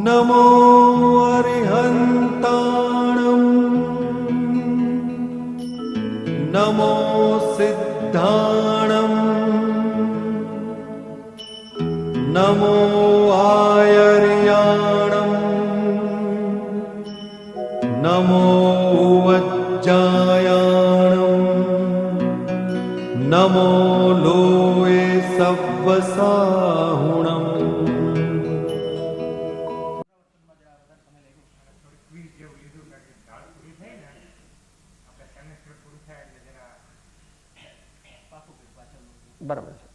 નમો અરિહંતાણં નમો સિદ્ધાણં નમો આયર્યાણં નમો વજ્જાયાણં નમો લોએ સવ્વસાહુણં. બરાબર છે.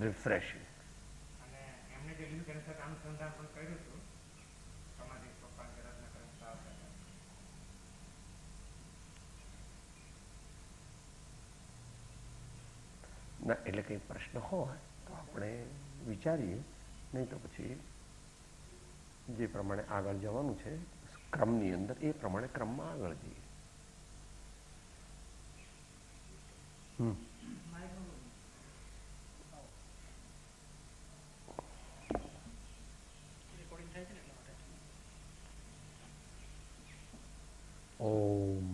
રિફ્રેશિંગ. ના એટલે કંઈ પ્રશ્ન હોય તો આપણે વિચારીએ, નહીં તો પછી જે પ્રમાણે આગળ જવાનું છે ક્રમની અંદર એ પ્રમાણે ક્રમમાં આગળ જઈએ. ઓમ.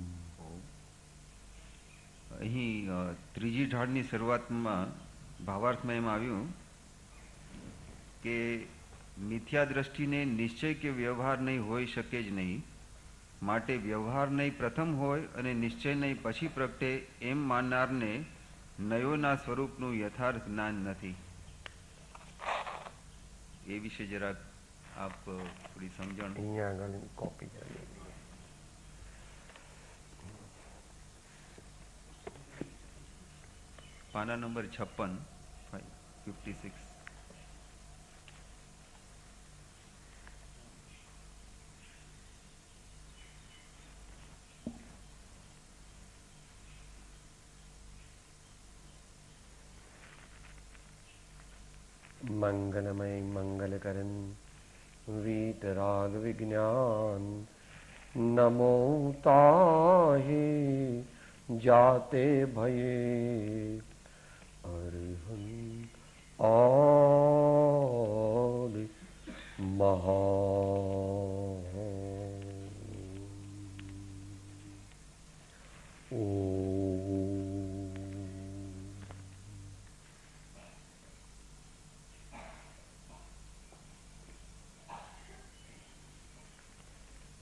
અહીં ત્રીજી ઢાળની શરૂઆતમાં ભાવાર્થમાં એમ આવ્યું કે મિથ્યા દ્રષ્ટિને નિશ્ચય કે વ્યવહાર નહીં હોઈ શકે જ નહીં, માટે વ્યવહાર નહીં પ્રથમ હોય અને નિશ્ચય નહીં પછી પ્રગટે એમ માનનારને નયોના સ્વરૂપનું યથાર્થ જ્ઞાન નથી. એ વિશે જરાક આપ થોડી સમજણ. અહીંયા આગળ કોપી કરી. પાના નંબર 56, 56. મંગલમય મંગલકરણ વીતરાગ વિજ્ઞાન નમો તાહે જાતે ભયે અરહંત આદિ મહા.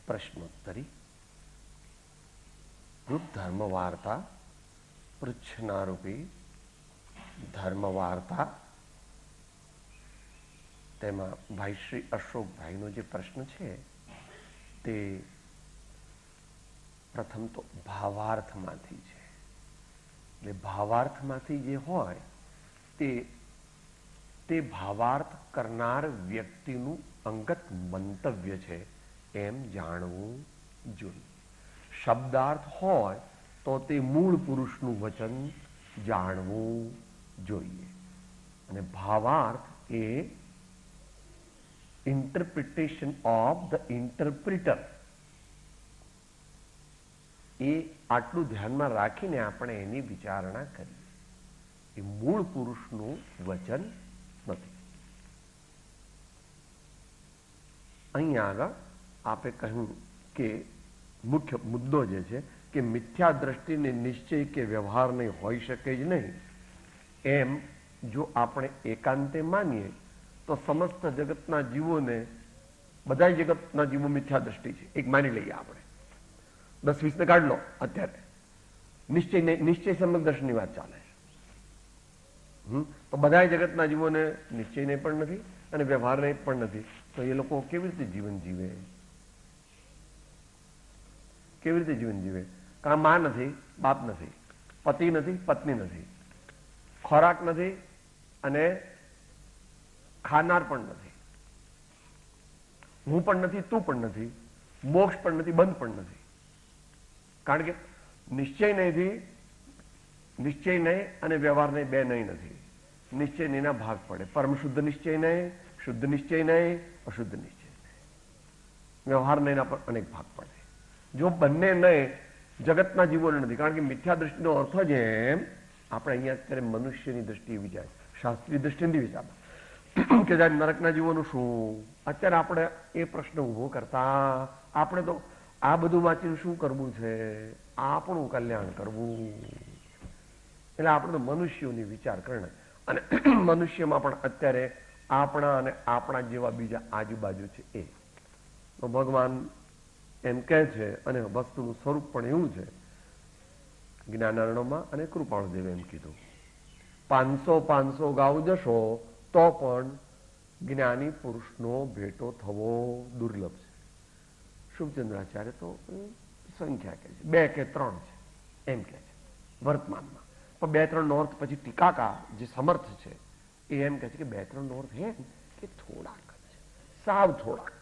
પ્રશ્નોત્તરી. રૂપ ધર્મ વાર્તા પૃચ્છનારૂપી ધર્મ વાર્તા. તેમાં ભાઈ શ્રી અશોકભાઈનો જે પ્રશ્ન છે તે પ્રથમ તો ભાવાર્થમાંથી છે. એટલે ભાવાર્થમાંથી જે હોય તે ભાવાર્થ કરનાર વ્યક્તિનું અંગત મંતવ્ય છે એમ જાણવું જોઈએ. શબ્દાર્થ હોય તો તે મૂળ પુરુષનું વચન જાણવું જોઈએ. અને ભાવાર્થ એ ઇન્ટરપ્રિટેશન ઓફ ધ ઇન્ટરપ્રિટર. એ આટલું ધ્યાનમાં રાખીને આપણે એની વિચારણા કરીએ. એ મૂળ પુરુષનું વચન નથી. અહીંયા આગળ આપે કહ્યું કે મુખ્ય મુદ્દો જે છે કે મિથ્યા દ્રષ્ટિને નિશ્ચય કે વ્યવહાર નહીં હોઈ શકે જ નહીં એમ જો આપણે એકાંતે માનીએ તો સમસ્ત જગતના જીવોને, બધા જગતના જીવો મિથ્યા દ્રષ્ટિ છે એક માની લઈએ આપણે. 10-20 કાઢ લો અત્યારે. નિશ્ચય સંબંધ દર્શનની વાત ચાલે છે. તો બધા જગતના જીવોને નિશ્ચયને પણ નથી અને વ્યવહારને પણ નથી. તો એ લોકો કેવી રીતે જીવન જીવે? કેવી રીતે જીવન જીવે? કારણ માં નથી, બાપ નથી, પતિ નથી, પત્ની નથી, ખોરાક નથી અને ખાનાર પણ નથી, હું પણ નથી, તું પણ નથી, મોક્ષ પણ નથી, બંધ પણ નથી. કારણ કે નિશ્ચય નહીં અને વ્યવહાર નહીં, બે નહીં નથી. નિશ્ચય નહીંના ભાગ પડે. પરમ શુદ્ધ નિશ્ચય નહીં, શુદ્ધ નિશ્ચય નહીં, અશુદ્ધ નિશ્ચય નહીં. વ્યવહાર નહીંના પર અનેક ભાગ પડે. જો બંને નહીં, જગતના જીવોને નથી. કારણ કે મિથ્યા દ્રષ્ટિનો અર્થ જ એમ આપણે અહીંયા અત્યારે મનુષ્યની દ્રષ્ટિએ વિચાર, શાસ્ત્રીય દ્રષ્ટિએ નથી વિચારતા કે જ્યારે નરકના જીવોનું શું. અત્યારે આપણે એ પ્રશ્ન ઊભો કરતા, આપણે તો આ બધું વાંચીને શું કરવું છે, આપણું કલ્યાણ કરવું. એટલે આપણે તો મનુષ્યોની વિચાર કરણે, અને મનુષ્યમાં પણ અત્યારે આપણા અને આપણા જેવા બીજા આજુબાજુ છે એ તો ભગવાન એમ કહે છે, અને વસ્તુનું સ્વરૂપ પણ એવું છે. જ્ઞાનારણોમાં અને કૃપાળુદેવે એમ કીધું, 500 ગાઉ જશો તો પણ જ્ઞાની પુરુષનો ભેટો થવો દુર્લભ છે. શુભચંદ્રાચાર્ય તો સંખ્યા કહે છે 2 કે 3 છે એમ કહે છે વર્તમાનમાં. પણ 2-3 નો અર્થ પછી ટીકાકાર જે સમર્થ છે એ એમ કહે છે કે 2-3 નો અર્થ હે કે થોડાક છે, સાવ થોડાક.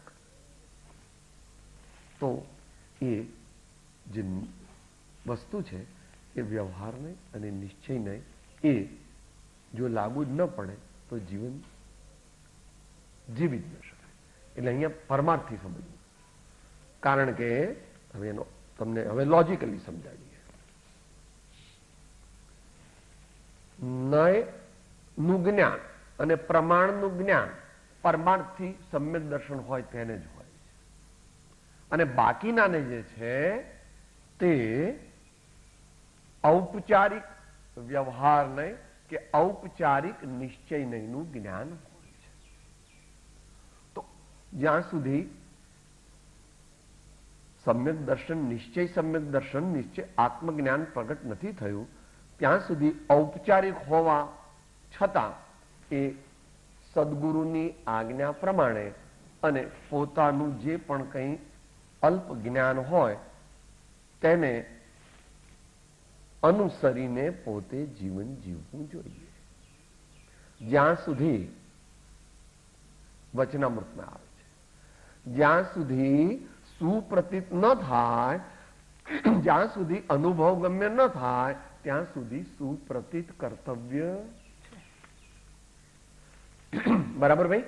તો એ જે વસ્તુ છે એ વ્યવહારને અને નિશ્ચયને એ જો લાગુ જ ન પડે તો જીવન જીવી જ ન શકાય. એટલે અહીંયા પરમાર્થી સમજવું. કારણ કે હવે એનો તમને હવે લોજિકલી સમજાવીએ. નયનું જ્ઞાન અને પ્રમાણનું જ્ઞાન પરમાર્થથી સમ્યક દર્શન હોય તેને જ હોય છે, અને બાકીનાને જે છે તે ઔપચારિક વ્યવહારને કે ઔપચારિક નિશ્ચય નહીંનું જ્ઞાન હોય છે. તો જ્યાં સુધી સમ્યક દર્શન નિશ્ચય આત્મજ્ઞાન પ્રગટ નથી થયું ત્યાં સુધી ઔપચારિક હોવા છતાં એ સદગુરુની આજ્ઞા પ્રમાણે અને પોતાનું જે પણ કંઈ અલ્પ જ્ઞાન હોય તેને અનુસરીને પોતે જીવન જીવવું જોઈએ. જ્યાં સુધી વચનામૃતમાં આવે છે, જ્યાં સુધી સુપ્રતીત ન થાય, જ્યાં સુધી અનુભવ ગમ્ય ન થાય ત્યાં સુધી સુપ્રતીત કર્તવ્ય છે. બરાબર ભાઈ?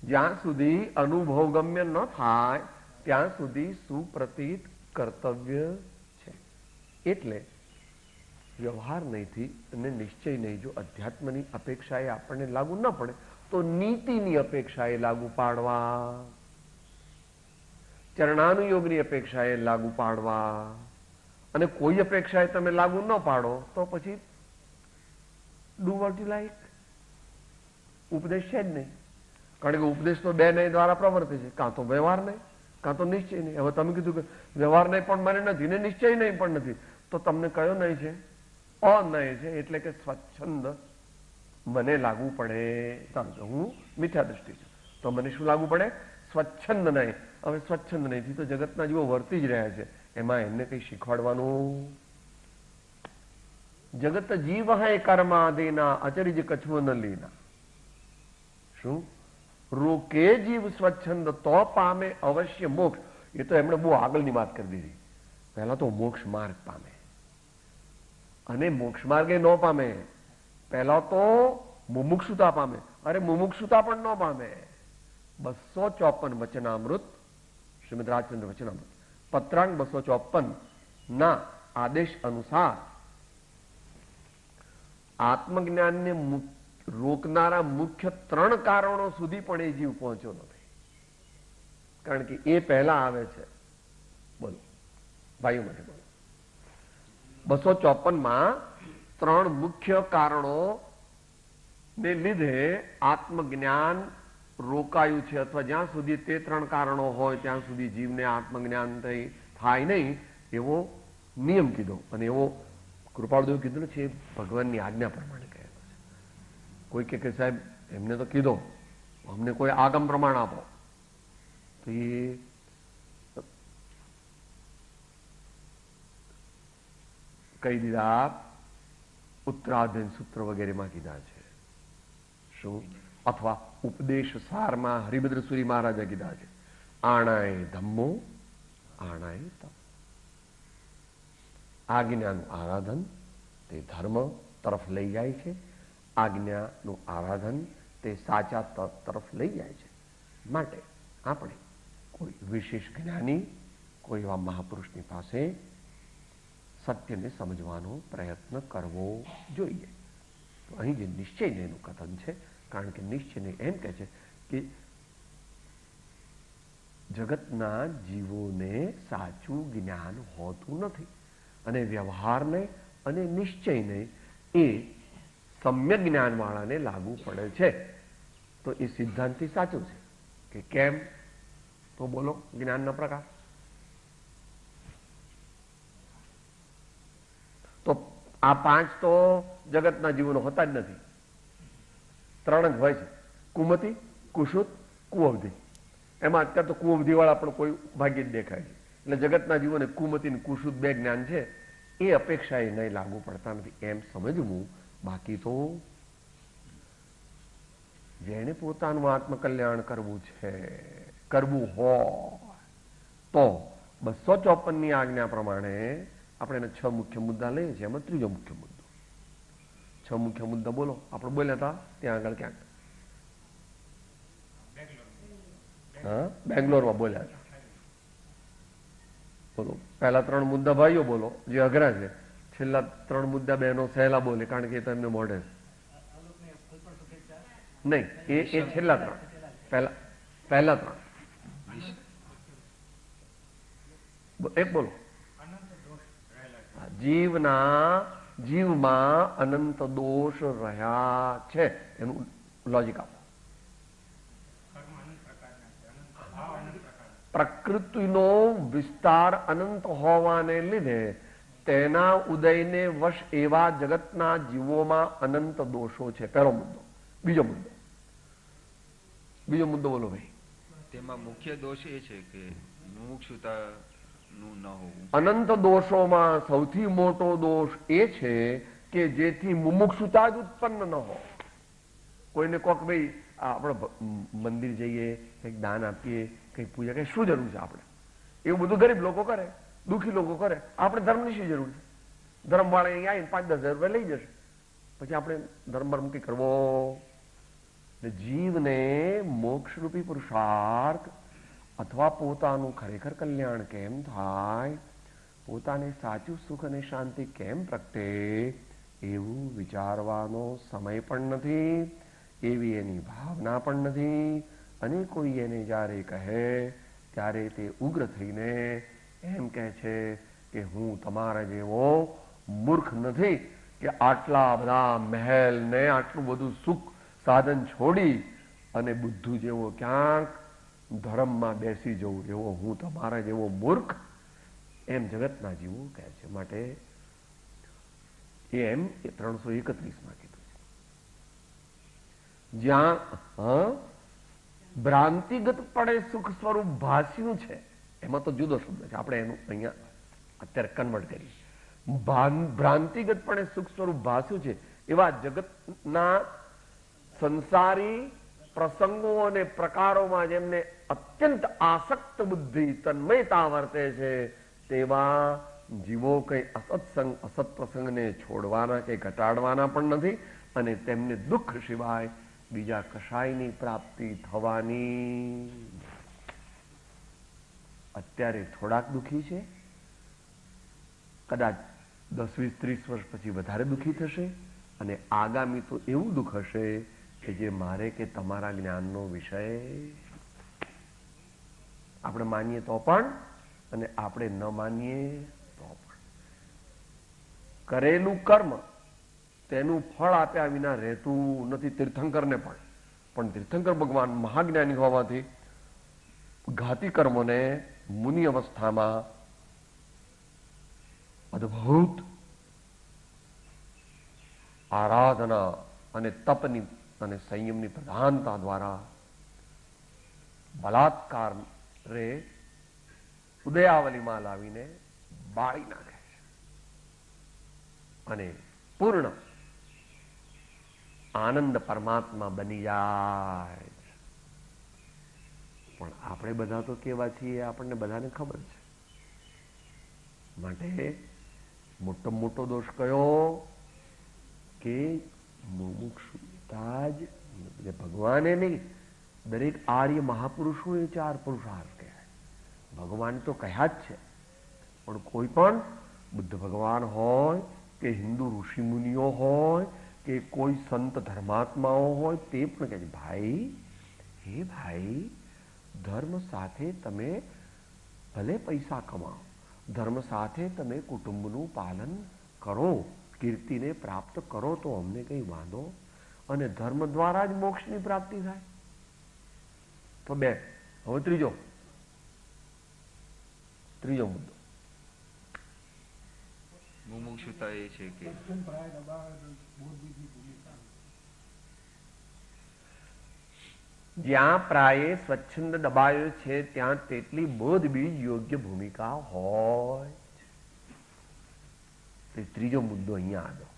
જ્યાં સુધી અનુભવ ગમ્ય ન થાય ત્યાં સુધી સુપ્રતીત કર્તવ્ય છે. એટલે વ્યવહાર નહીંથી અને નિશ્ચય નહીં, જો અધ્યાત્મની અપેક્ષાએ આપણને લાગુ ન પડે તો નીતિની અપેક્ષાએ લાગુ પાડવા, ચરણાનુયોગની અપેક્ષાએ લાગુ પાડવા, અને કોઈ અપેક્ષાએ તમે લાગુ ન પાડો તો પછી ડુ વોટ યુ લાઈક. ઉપદેશ છે જ નહીં. કારણ કે ઉપદેશ તો 2 નય દ્વારા પ્રવર્તે છે, કાં તો વ્યવહાર નહીં કાં તો નિશ્ચય નહીં. હવે તમે કીધું કે વ્યવહાર નહીં પણ મને નથી ને નિશ્ચય નહીં પણ નથી, તો તમને કયો નહીં છે? અનય છે. એટલે કે સ્વચ્છંદ મને લાગુ પડે. હું મિથ્યા દ્રષ્ટિ છું તો મને શું લાગુ પડે? સ્વચ્છંદ નહીં. હવે સ્વચ્છંદ નહીંથી તો જગતના જીવો વર્તી જ રહ્યા છે, એમાં એમને કઈ શીખવાડવાનું? જગત જીવ હૈ કર્માદિના અચરિજ કછું ન લીના. શું રોકે જીવ સ્વચ્છંદ તો પામે અવશ્ય મોક્ષ. એ તો એમણે બહુ આગળની વાત કરી દીધી. પહેલા તો મોક્ષ માર્ગ પામે, અને મોક્ષ માર્ગે ન પામે. પહેલા તો મુમુક્ષુતા પામે. અરે મુમુક્ષુતા પણ ન પામે. 254 વચનામૃત, શ્રીમદ રાજચંદ્ર વચનામૃત પત્રાંક 254 ના આદેશ અનુસાર આત્મજ્ઞાનને રોકનારા મુખ્ય 3 કારણો સુધી પણ એ જીવ પહોંચ્યો નથી. કારણ કે એ પહેલા આવે છે. બોલો ભાઈઓ માટે બોલો. 254 3 મુખ્ય કારણો ને લીધે આત્મજ્ઞાન રોકાયું છે, અથવા જ્યાં સુધી તે 3 કારણો હોય ત્યાં સુધી જીવને આત્મજ્ઞાન થાય નહીં એવો નિયમ કીધો. અને એવો કૃપાળુદેવ કીધું છે ભગવાનની આજ્ઞા પ્રમાણે કહેલો છે. કોઈ કે સાહેબ એમને તો કીધો, અમને કોઈ આગમ પ્રમાણ આપો, તો એ કહી દીધા ઉત્તરાધ્યન સૂત્ર વગેરેમાં કીધા છે. શું? અથવા ઉપદેશ સારમાં હરિભદ્ર સુરી મહારાજે કીધા છે, આણાય ધમ્મો આણાય તપ. આજ્ઞાનું આરાધન તે ધર્મ તરફ લઈ જાય છે, આજ્ઞાનું આરાધન તે સાચા તરફ લઈ જાય છે. માટે આપણે કોઈ વિશેષ જ્ઞાની, કોઈ એવા મહાપુરુષની પાસે સત્યને સમજવાનો પ્રયત્ન કરવો જોઈએ. તો અહીં જે નિશ્ચયનું કથન છે, કારણ કે નિશ્ચય એમ કહે છે કે જગતના જીવોને સાચું જ્ઞાન હોતું નથી, અને વ્યવહારને અને નિશ્ચયને એ સમ્યક જ્ઞાનવાળાને લાગુ પડે છે. તો એ સિદ્ધાંતથી સાચું છે કે કેમ? તો બોલો, જ્ઞાનના પ્રકાર. તો આ 5 તો જગતના જીવનો હોતા જ નથી. 3 જ હોય છે: કુમતિ, કુશુત, કુઅવધિ. એમાં અત્યારે તો કુઅવધિ વાળા પણ કોઈ ભાગ્ય જ દેખાય છે. એટલે જગતના જીવોને કુમતિ અને કુશુત 2 જ્ઞાન છે, એ અપેક્ષા એ નહીં લાગુ પડતા નથી, એમ સમજવું. બાકી તો જેને પોતાનું આત્મકલ્યાણ કરવું છે, કરવું હોય તો 254ની આજ્ઞા પ્રમાણે આપણે એને 6 મુખ્ય મુદ્દા લઈએ છીએ. એમાં ત્રીજો મુખ્ય મુદ્દો. 6 મુખ્ય મુદ્દા બોલો. આપણે બોલ્યા હતા ત્યાં આગળ ક્યાંક, હા, બેંગ્લોરમાં બોલ્યા હતા. બોલો, પહેલા 3 મુદ્દા ભાઈઓ બોલો, જે અઘરા છે. છેલ્લા 3 મુદ્દા બહેનો સહેલા બોલે, કારણ કે તમને મોઢે નહીં. એ છેલ્લા 3. પહેલા 3 એક બોલો. જીવમાં અનંત દોષ રહ્યા છે, એનું લોજિક આપો. પ્રકૃતિનો વિસ્તાર અનંત હોવાને લીધે તેના ઉદયને વશ એવા જગતના જીવોમાં અનંત દોષો છે. પહેલો મુદ્દો. બીજો મુદ્દો બોલો ભાઈ. તેમાં મુખ્ય દોષ એ છે કે મુમુક્ષુતાનું ન હોવું. અનંત દોષોમાં સૌથી મોટો દોષ એ છે કે જેથી મુમુક્ષુતા જ ઉત્પન્ન ન હોય. કોઈને કોક ભાઈ આપણે મંદિર જઈએ, કંઈક દાન આપીએ, કંઈક પૂજા કરીએ, શું જરૂર છે? આપણે એવું બધું ગરીબ લોકો કરે, દુઃખી લોકો કરે. આપણે ધર્મની શું જરૂર છે? ધર્મવાળા અહીં આવીને 5-10 હજાર રૂપિયા લઈ જશે, પછી આપણે ધર્મ મૂકી કરવો. જીવને મોક્ષરૂપી પુરુષાર્થ અથવા પોતાનું ખરેખર કલ્યાણ કેમ થાય, પોતાને સાચું સુખ અને શાંતિ કેમ પ્રગટે, એવું વિચારવાનો સમય પણ નથી, એવી એની ભાવના પણ નથી. અને કોઈ એને જ્યારે કહે ત્યારે તે ઉગ્ર થઈને એમ કહે છે કે હું તમારા જેવો મૂર્ખ નથી કે આટલા બધા મહેલ ને આટલું બધું સુખ સાધન છોડી અને બુદ્ધુ જેવો ક્યાંક ધર્મમાં બેસી જવું, એવો હું તમારા જેવો મૂર્ખ, એમ જગતના જીવો કહે છે. માટે એમ 331માં કીધું છે. જ્યાં ભ્રાંતિગત પડે સુખ સ્વરૂપ ભાસ્યું છે, એમાં તો જુદો શબ્દ છે, આપણે એનું અહીંયા અત્યારે કન્વર્ટ કરીએ. ભ્રાંતિગત પડે સુખ સ્વરૂપ ભાસ્યું છે એવા જગતના સંસારી પ્રસંગો અને પ્રકારોમાં જેમને અત્યંત આસક્ત બુદ્ધિ તન્મયતા વર્તે છે, તેવા જીવો કઈ અસત્સંગ અસત પ્રસંગને છોડવાના કે ઘટાડવાના પણ નથી, અને તેમને દુઃખ સિવાય બીજા કશાયની પ્રાપ્તિ થવાની. અત્યારે થોડાક દુઃખી છે, કદાચ 10-20-30 વર્ષ પછી વધારે દુઃખી થશે, અને આગામી તો એવું દુઃખ હશે કે જે મારે કે તમારા જ્ઞાનનો વિષય આપણે માનીએ તો પણ, અને આપણે ન માનીએ તો પણ. કરેલું કર્મ તેનું ફળ આપ્યા વિના રહેતું નથી. તીર્થંકરને પણ તીર્થંકર ભગવાન મહાજ્ઞાની હોવાથી ઘાતી કર્મોને મુનિ અવસ્થામાં અદ્ભુત આરાધના અને તપની અને સંયમની પ્રધાનતા દ્વારા બલાત્કાર રે ઉદયાવલીમાં લાવીને બાળી નાખે છે, અને પૂર્ણ આનંદ પરમાત્મા બની જાય. પણ આપણે બધા તો કેવા છીએ આપણને બધાને ખબર છે. માટે મોટો મોટો દોષ કયો કે મુમુક્ષુતા જ. ભગવાને નહીં, દરેક આર્ય મહાપુરુષો એ 4 પુરુષાર્થ કહેવાય. ભગવાન તો કહ્યા જ છે, પણ કોઈ પણ બુદ્ધ ભગવાન હોય કે હિન્દુ ઋષિમુનિઓ હોય કે કોઈ સંત ધર્માત્માઓ હોય, તે પણ કહે છે ભાઈ, હે ભાઈ, ધર્મ સાથે તમે ભલે પૈસા કમાઓ, ધર્મ સાથે તમે કુટુંબનું પાલન કરો, કીર્તિને પ્રાપ્ત કરો તો અમને કંઈ વાંધો, અને ધર્મ દ્વારા જ મોક્ષની પ્રાપ્તિ થાય. તો બે. હવે ત્રીજો મુદ્દો મુમુક્ષુતા એ છે કે જ્યાં પ્રાયે સ્વચ્છંદ દબાયો છે ત્યાં તેટલી બોધ બીજ યોગ્ય ભૂમિકા હોય. ત્રીજો મુદ્દો અહીંયા આવ્યો.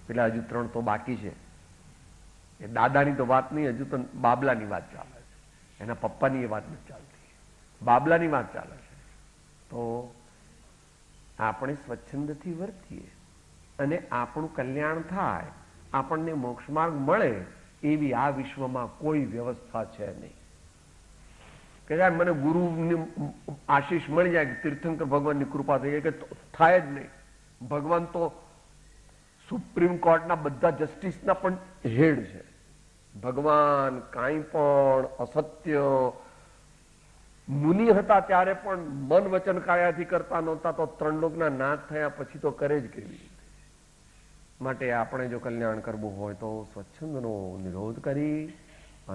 પેલા હજુ 3 તો બાકી છે. એ દાદાની તો વાત નહીં, હજુ તો બાબલાની વાત ચાલે છે. એના પપ્પાની એ વાત નથી ચાલતી, બાબલાની વાત ચાલે છે. તો આપણે સ્વચ્છંદથી વર્તીએ અને આપણું કલ્યાણ થાય, આપણને મોક્ષ માર્ગ મળે, એવી આ વિશ્વમાં કોઈ વ્યવસ્થા છે નહીં. કે યાર મને ગુરુની આશીષ મળી જાય, તીર્થંકર ભગવાનની કૃપા થઈ જાય, કે થાય જ નહીં. ભગવાન તો સુપ્રીમ કોર્ટના બધા જસ્ટિસના પણ હેડ છે. ભગવાન કાંઈ પણ અસત્ય, મુનિ હતા ત્યારે પણ મન વચન કાયાથી કરતા નહોતા, તો 3 લોકના નાથ થયા પછી તો કરે જ કેવી રીતે? માટે આપણે જો કલ્યાણ કરવું હોય તો સ્વચ્છંદનો નિરોધ કરી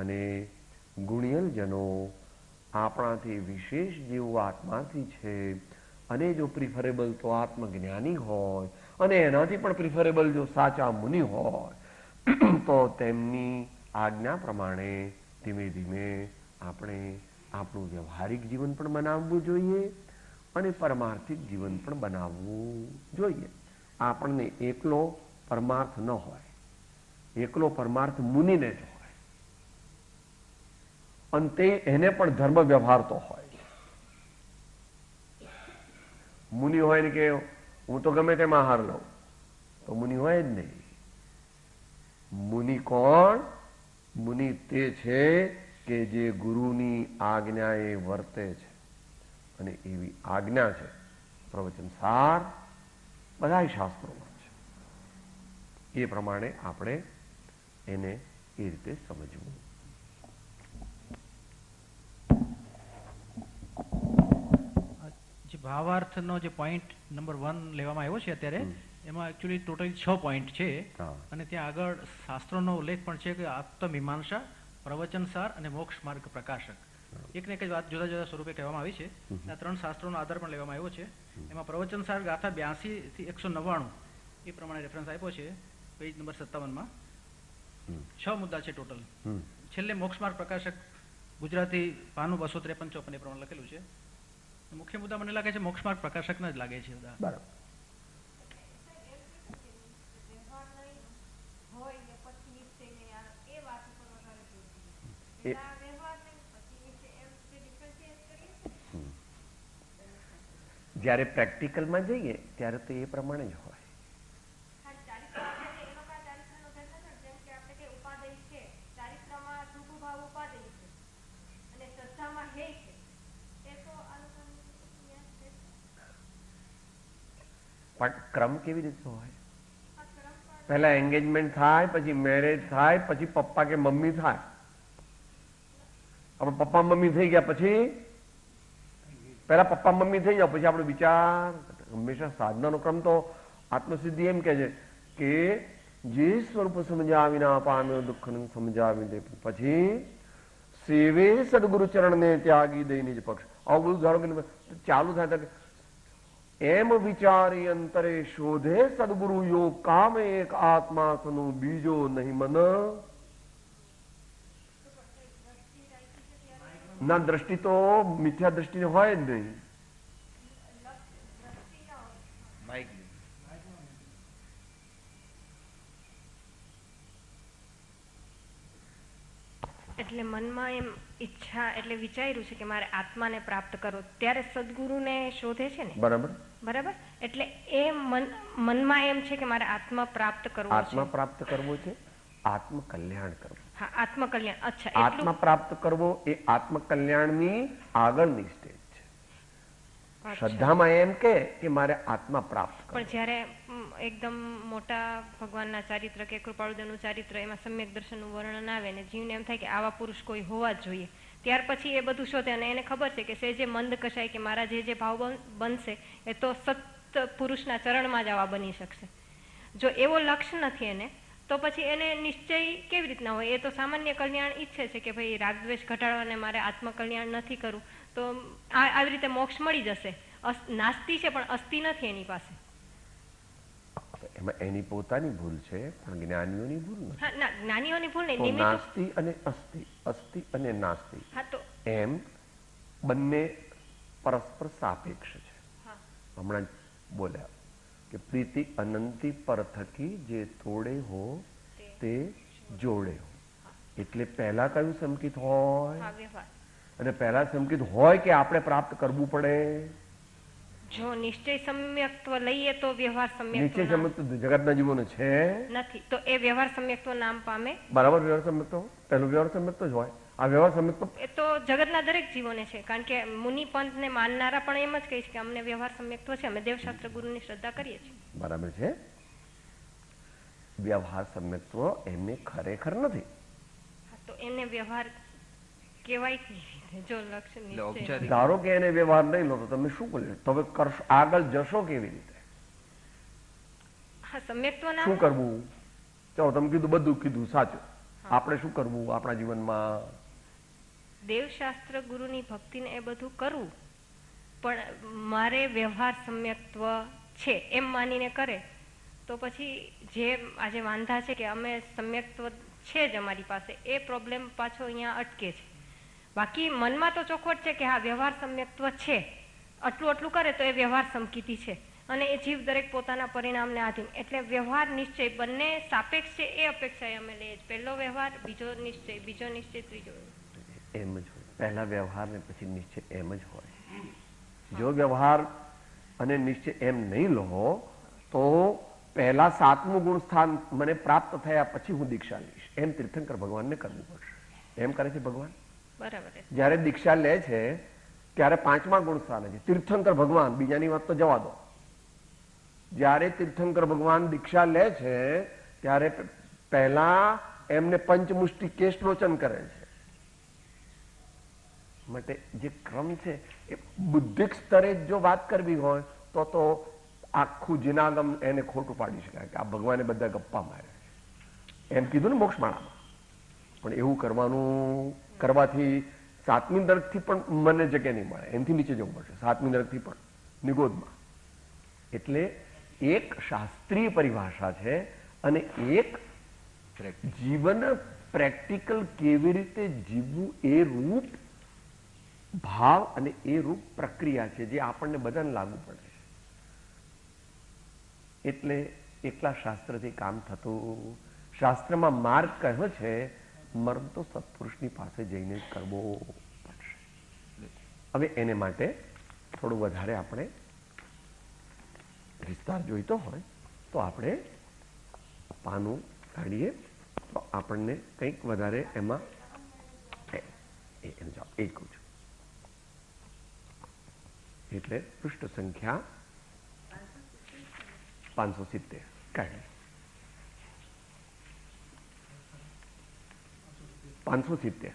અને ગુણિયલજનો આપણાથી વિશેષ જેવું આત્માથી છે, અને જો પ્રિફરેબલ તો આત્મજ્ઞાની હોય, અને એનાથી પણ પ્રિફરેબલ જો સાચા મુનિ હોય, તો તેમની આજ્ઞા પ્રમાણે ધીમે ધીમે આપણે આપણું વ્યવહારિક જીવન પણ બનાવવું જોઈએ અને પરમાર્થિક જીવન પણ બનાવવું જોઈએ. આપણને એકલો પરમાર્થ ન હોય, એકલો પરમાર્થ મુનિને જ હોય, અને તે એને પણ ધર્મ વ્યવહાર તો હોય. મુનિ હોય ને કે હું તો ગમે તેમ આહાર લઉં, તો મુનિ હોય જ નહીં. મુનિ કોણ? મુનિ તે છે કે જે ગુરુની આજ્ઞાએ વર્તે છે, અને એવી આજ્ઞા છે પ્રવચન સાર બધા શાસ્ત્રોમાં છે. એ પ્રમાણે આપણે એને એ રીતે સમજવું. જે ભાવાર્થનો જે પોઈન્ટ નંબર 1 લેવામાં આવ્યો છે અત્યારે, એમાં એકચ્યુઅલી ટોટલી 6 પોઈન્ટ છે, અને ત્યાં આગળ શાસ્ત્રોનો ઉલ્લેખ પણ છે કે આત્મમીમાંસા, પ્રવચનસાર અને મોક્ષ માર્ગ પ્રકાશક. એક ને એક જ વાત જુદા જુદા સ્વરૂપે કહેવામાં આવી છે. આ 3 શાસ્ત્રોનો આધાર પણ લેવામાં આવ્યો છે. એમાં પ્રવચનસાર ગાથા 82 થી 199 એ પ્રમાણે રેફરન્સ આપ્યો છે પેજ નંબર 57માં. 6 મુદ્દા છે ટોટલ. છેલ્લે મોક્ષ માર્ગ પ્રકાશક ગુજરાતી પાનું 253 એ પ્રમાણે લખેલું છે. મુખ્ય મુદ્દા મને લાગે છે મોક્ષ માર્ગ પ્રકાશકના જ લાગે છે બધા. બરાબર. જ્યારે પ્રેક્ટિકલમાં જઈએ ત્યારે તો એ પ્રમાણે જ હોય. પણ ક્રમ કેવી રીતે હોય? પહેલા એન્ગેજમેન્ટ થાય, પછી મેરેજ થાય, પછી પપ્પા કે મમ્મી થાય. આપણે પપ્પા મમ્મી થઈ ગયા પછી પહેલા પપ્પા મમ્મી થઈ જાવ, પછી આપણે વિચાર. હંમેશા સાધનાનો ક્રમ તો આત્મસિદ્ધિ એમ કે છે કે જે સ્વરૂપ સમજાવીના પામ્યો દુઃખ સમજાવી દે, પછી સેવે સદગુરુ ચરણને ત્યાગી દઈ નિજ પક્ષ. આવું બધું ધારો કે ચાલુ થાય તો એમ વિચારી અંતરે શોધે સદગુરુ યોગ કામ એક આત્મા સનું બીજો નહીં મન. ના, દ્રષ્ટિ તો મિથ્યા દ્રષ્ટિ હોય જ નહીં. એટલે મનમાં એમ ઈચ્છા એટલે વિચાર્યું છે કે મારે આત્માને પ્રાપ્ત કરવો, ત્યારે સદગુરુને શોધે છે ને. બરાબર બરાબર. એટલે એ મનમાં એમ છે કે મારે આત્મા પ્રાપ્ત કરવો છે. આત્મા પ્રાપ્ત કરવો છે, આત્મ કલ્યાણ કરવું. હા, આત્મકલ્યાણ. અચ્છા, આત્મા પ્રાપ્ત કરવો એ આત્મકલ્યાણની આગળની સ્ટેજ છે. શ્રદ્ધામાં એમ કે મારે આત્મા પ્રાપ્ત કરવો. પણ જ્યારે એકદમ મોટા ભગવાનના ચારિત્ર કે કૃપાળુદેવનું ચારિત્ર એમાં સમ્યક દર્શનનું વર્ણન આવે ને જીવને એમ થાય કે આવા પુરુષ કોઈ હોવા જ જોઈએ, ત્યાર પછી એ બધું શોધે અને એને ખબર છે કે જે મંદ કશાય કે મારા જે ભાવ બનશે એ તો સત પુરુષના ચરણમાં જ આવા બની શકશે. જો એવો લક્ષ્ય નથી એને, તો પછી એને નિશ્ચય કેવી રીતના હોય? એ તો સામાન્ય કલ્યાણ ઈચ્છે છે કે ભાઈ રાગદ્વેષ ઘટાડવાને મારે આત્મકલ્યાણ નથી કરવું, તો આવી રીતે મોક્ષ મળી જશે. નાસ્તિ છે પણ અસ્તિ નથી એની પાસે. એમાં એની પોતાની ભૂલ છે, પણ જ્ઞાનીઓની ભૂલ નથી. હા, ના, જ્ઞાનીઓની ભૂલ નહીં. તો નિમિત્ત નાસ્તિ અને અસ્તિ, અસ્તિ અને નાસ્તિ, હા તો એમ બંને પરસ્પર સાપેક્ષ છે. હા. હમણાં જ બોલ્યા કે પ્રીતિ અનંતી પર થકી જે તોડે હો તે જોડે હો. એટલે પહેલા કયું સંકિત હોય? હા, વ્યવહાર. અને પહેલા સંકિત હોય કે આપણે પ્રાપ્ત કરવું પડે? જો નિશ્ચય સમ્યક્ત્વ લઈએ તો વ્યવહાર નીચે સમ્યક્ત્વ સમજ જગતના જીવોને છે નથી, તો એ વ્યવહાર સમ્યક્ત્વ નામ પામે. બરાબર. વ્યવહાર સમ્યક્ત પહેલું વ્યવહાર સમ્યક્ત જ હોય. આ વ્યવહાર સમ્યક્ત એ તો જગતના દરેક જીવોને છે, કારણ કે મુનિ પંથ ને માનનારા પણ એમ જ કહે છે કે અમને વ્યવહાર સમ્યક્ત્વ છે, અમે દેવશાસ્ત્ર ગુરુની શ્રદ્ધા કરીએ છીએ. બરાબર છે. વ્યવહાર સમ્યક્ત્વ એમને ખરેખર નથી. હા, તો એને વ્યવહાર કહેવાય કેવી રીતે? જો લક્ષ્ય નિશ્ચય ઔપચારિક. ધારો કે એને વ્યવહાર નહીં લો તો તમે શું કરશો? તમે કરશો, આગળ જશો કેવી રીતે? હા, સમ્યક્ત્વ શું નામ કરવું? ચાલો તમે કીધું, બધું કીધું સાચું. આપણે શું કરવું આપણા જીવનમાં? દેવશાસ્ત્ર ગુરુની ભક્તિને એ બધું કરવું, પણ મારે વ્યવહાર સમ્યક્ત્વ છે એમ માનીને કરે તો પછી જે આજે વાંધા છે કે અમે સમ્યક્ત્વ છે જ અમારી પાસે, એ પ્રોબ્લેમ પાછો અહીંયા અટકે છે. બાકી મનમાં તો ચોખવટ છે કે હા વ્યવહાર સમ્યક્ત્વ છે, આટલું કરે તો એ વ્યવહાર સમકીતી છે, અને એ જીવ દરેક પોતાના પરિણામને આધીન. એટલે વ્યવહાર નિશ્ચય બંને સાપેક્ષ છે, એ અપેક્ષાએ અમે લઈએ. પહેલો વ્યવહાર, બીજો નિશ્ચય, ત્રીજો. એમ જ હોય. પહેલા વ્યવહાર ને પછી નિશ્ચય એમ જ હોય. જો વ્યવહાર અને નિશ્ચય એમ નહીં લો તો પહેલા 7મું ગુણ સ્થાન મને પ્રાપ્ત થયા પછી હું દીક્ષા લઈશ, એમ તીર્થંકર ભગવાનને કરવું પડશે. એમ કરે છે ભગવાન. બરાબર. જયારે દીક્ષા લે છે ત્યારે 5મા ગુણ સ્થાને છે તીર્થંકર ભગવાન. બીજાની વાત તો જવા દો. જયારે તીર્થંકર ભગવાન દીક્ષા લે છે ત્યારે પહેલા એમને પંચમુષ્ટિ કેશલોચન કરે છે. માટે જે ક્રમ છે એ બુદ્ધિક સ્તરે જો વાત કરવી હોય તો આખું જીનાગમ એને ખોટું પાડી શકાય કે આ ભગવાને બધા ગપ્પા માર્યા છે એમ કીધું ને મોક્ષમાળામાં. પણ એવું કરવાથી 7મી નરકથી પણ મને જગ્યા નહીં મળે, એનાથી નીચે જવું પડશે. 7મી નરકથી પણ નિગોદમાં. એટલે એક શાસ્ત્રીય પરિભાષા છે અને એક જીવન પ્રેક્ટિકલ કેવી રીતે જીવવું એ રૂપ ભાવ અને એ રૂપ પ્રક્રિયા છે જે આપણને બધાને લાગુ પડે છે. એટલે એકલા શાસ્ત્રથી કામ થતું. શાસ્ત્રમાં માર્ગ કહ્યો છે, મર્મ તો સત્પુરુષની પાસે જઈને જ કરવો પડશે. હવે એને માટે થોડું વધારે આપણે વિસ્તાર જોઈતો હોય તો આપણે પાનું કાઢીએ તો આપણને કંઈક વધારે એમાં એ જ કહું છું. એટલે પૃષ્ઠ સંખ્યા 570 કાઢી. 570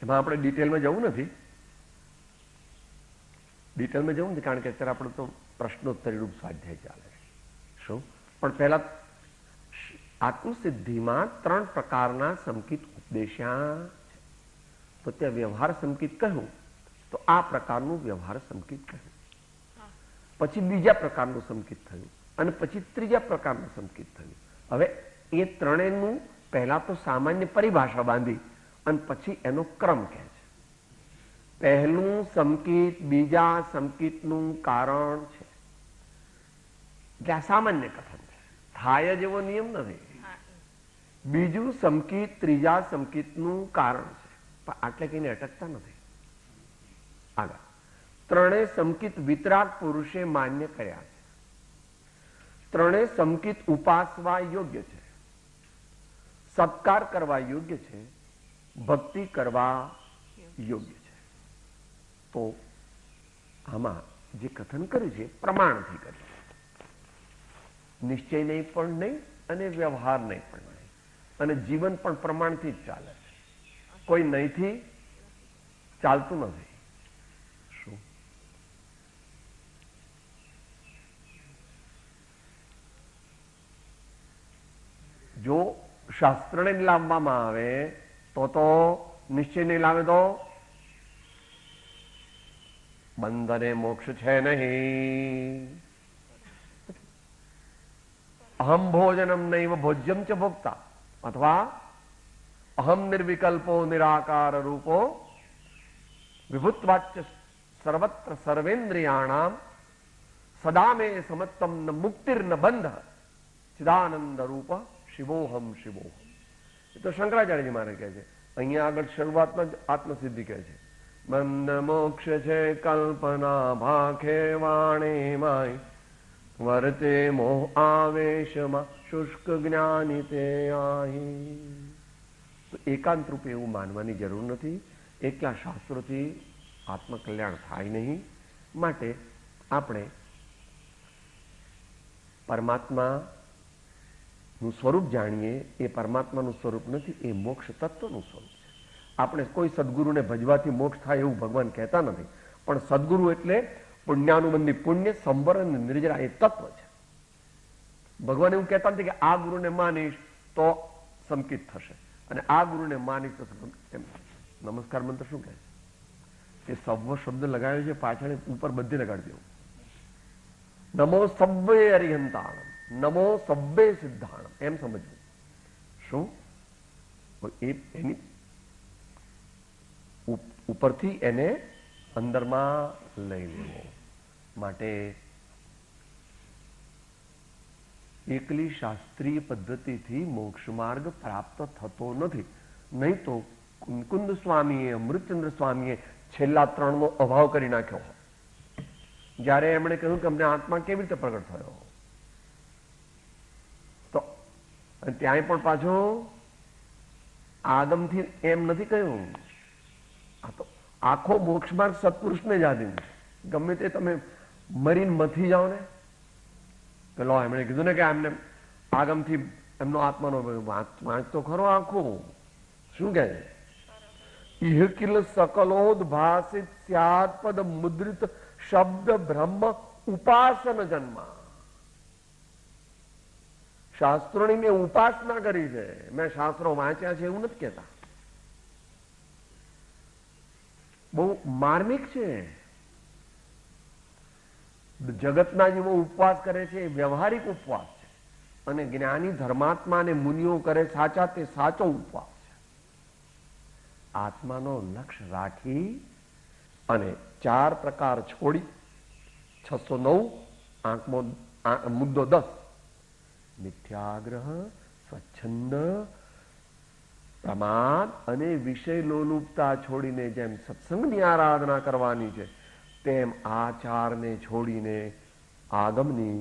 એમાં આપણે ડિટેલમાં જવું નથી. કારણ કે અત્યારે આપણે તો પ્રશ્નોત્તરી રૂપ સ્વાધ્યાય ચાલે છે. શું? પણ પહેલા આત્મસિદ્ધિમાં 3 પ્રકારના સંકિત ઉપદેશ્યા છે. તો ત્યાં વ્યવહાર સંકિત કહ્યું તો આ પ્રકારનું વ્યવહાર સંકિત કહ્યું, પછી બીજા પ્રકારનું સંકિત થયું અને પછી ત્રીજા પ્રકારનું સંકિત થયું. હવે એ ત્રણેયનું પહેલા તો સામાન્ય પરિભાષા બાંધી અને પછી એનો ક્રમ કહે છે. પહેલું સંકિત બીજા સંકિતનું કારણ છે. એટલે આ સામાન્ય કથન છે, થાય જેવો નિયમ નથી. બીજું સંકિત ત્રીજા સંકિતનું કારણ છે, પણ આટલે કહીને અટકતા નથી. આગળ ત્રણેય સંકિત વિતરાગ પુરુષે માન્ય કર્યા છે. ત્રણેય સંકિત ઉપાસવા યોગ્ય છે. સત્કાર કરવા યોગ્ય છે, ભક્તિ કરવા યોગ્ય છે. તો આમાં જે કથન કર્યું છે પ્રમાણથી કર્યું, નિશ્ચય નહીં પણ નહીં અને વ્યવહાર નહીં પણ નહીં, અને જીવન પણ પ્રમાણથી જ ચાલે છે, કોઈ નહીંથી ચાલતું નથી. શું જો શાસ્ત્રને લાવવામાં આવે તો નિશ્ચય નહીં લાવે તો બંધને મોક્ષ છે નહીં. અહમ ભોજનમ નૈવ ભોજ્યમ ચ ભોક્તા અથવા અહમ નિર્વિકલ્પો નિરાકાર રૂપો વિભુત્વાચ્ય સર્વત્ર સર્વેન્દ્રિયાણામ સદા મે સમત્તમ ન મુક્તિર ન બંધ ચિદાનંદ રૂપ શિવોહમ શિવોહમ. એ તો શંકરાચાર્યજી મારે કહે છે. અહીંયા આગળ શરૂઆતમાં જ આત્મસિદ્ધિ કહે છે. બંધ મોક્ષ છે કલ્પના ભાખે વાણે માય વર્તે મોહ આવેશમાં શુષ્ક જ્ઞાની તે આહી. તો એકાંત રૂપે એવું માનવાની જરૂર નથી. એકલા શાસ્ત્રોથી આત્મકલ્યાણ થાય નહીં. માટે આપણે પરમાત્માનું સ્વરૂપ જાણીએ. એ પરમાત્માનું સ્વરૂપ નથી, એ મોક્ષ તત્વનું સ્વરૂપ છે. આપણે કોઈ સદગુરુને ભજવાથી મોક્ષ થાય એવું ભગવાન કહેતા નથી, પણ સદગુરુ એટલે પુણ્યાનુબંધી પુણ્ય, સંવર અને નિર્જરા એ તત્વ છે. ભગવાન એવું કહેતા નથી કે આ ગુરુને માનીશ તો સંકિત થશે અને આ ગુરુને માનીશ તો એમ. નમસ્કાર મંત્ર શું કહે છે? એ સર્વ શબ્દ લગાવ્યો છે, પાછળ ઉપર બધી લગાડી દેવું. નમો સબ્બે અરિહંતાણમ, નમો સબ્બે સિદ્ધાણમ, એમ સમજવું. શું એની ઉપરથી એને અંદરમાં લઈ લેવો. માટે એકલી શાસ્ત્રીય પદ્ધતિથી મોક્ષ માર્ગ પ્રાપ્ત થતો નથી. નહીં તો કુંદ સ્વામીએ, અમૃતચંદ્ર સ્વામીએ છેલ્લા 3 નો અભાવ કરી નાખ્યો. જ્યારે એમણે કહ્યું કે અમને આત્મા કેવી રીતે પ્રગટ થયો, તો ત્યાંય પણ પાછો આગમથી એમ નથી કહ્યું. આ તો આખો મોક્ષ માર્ગ સત્પુરુષને જ આધીન છે. ગમે તે તમે મરીને મથી જાઓ ને, પેલો એમણે કીધું ને કે એમને આગમથી એમનો આત્માનો વાંચ તો ખરો આખો. શું કહે છે? ઇહ કિલ સકલોદ ભાષિત સ્યાદ પદ મુદ્રિત શબ્દ બ્રહ્મ ઉપાસન જન્મ. શાસ્ત્રોની મેં ઉપાસના કરી છે, મેં શાસ્ત્રો વાંચ્યા છે એવું નથી કહેતા. બહુ માર્મિક છે. જગતના જેવો ઉપવાસ કરે છે એ વ્યવહારિક ઉપવાસ છે, અને જ્ઞાની ધર્માત્મા અને મુનિઓ કરે સાચા તે સાચો ઉપવાસ છે. આત્માનો લક્ષ્ય રાખી અને 4 પ્રકાર છોડી 609 મુદ્દો 10 મિથ્યાગ્રહ, સ્વચ્છંદ, પ્રમાદ અને વિષય લોલુપતા છોડીને જેમ સત્સંગની આરાધના કરવાની છે, તેમ આ 4ને છોડીને આગમની,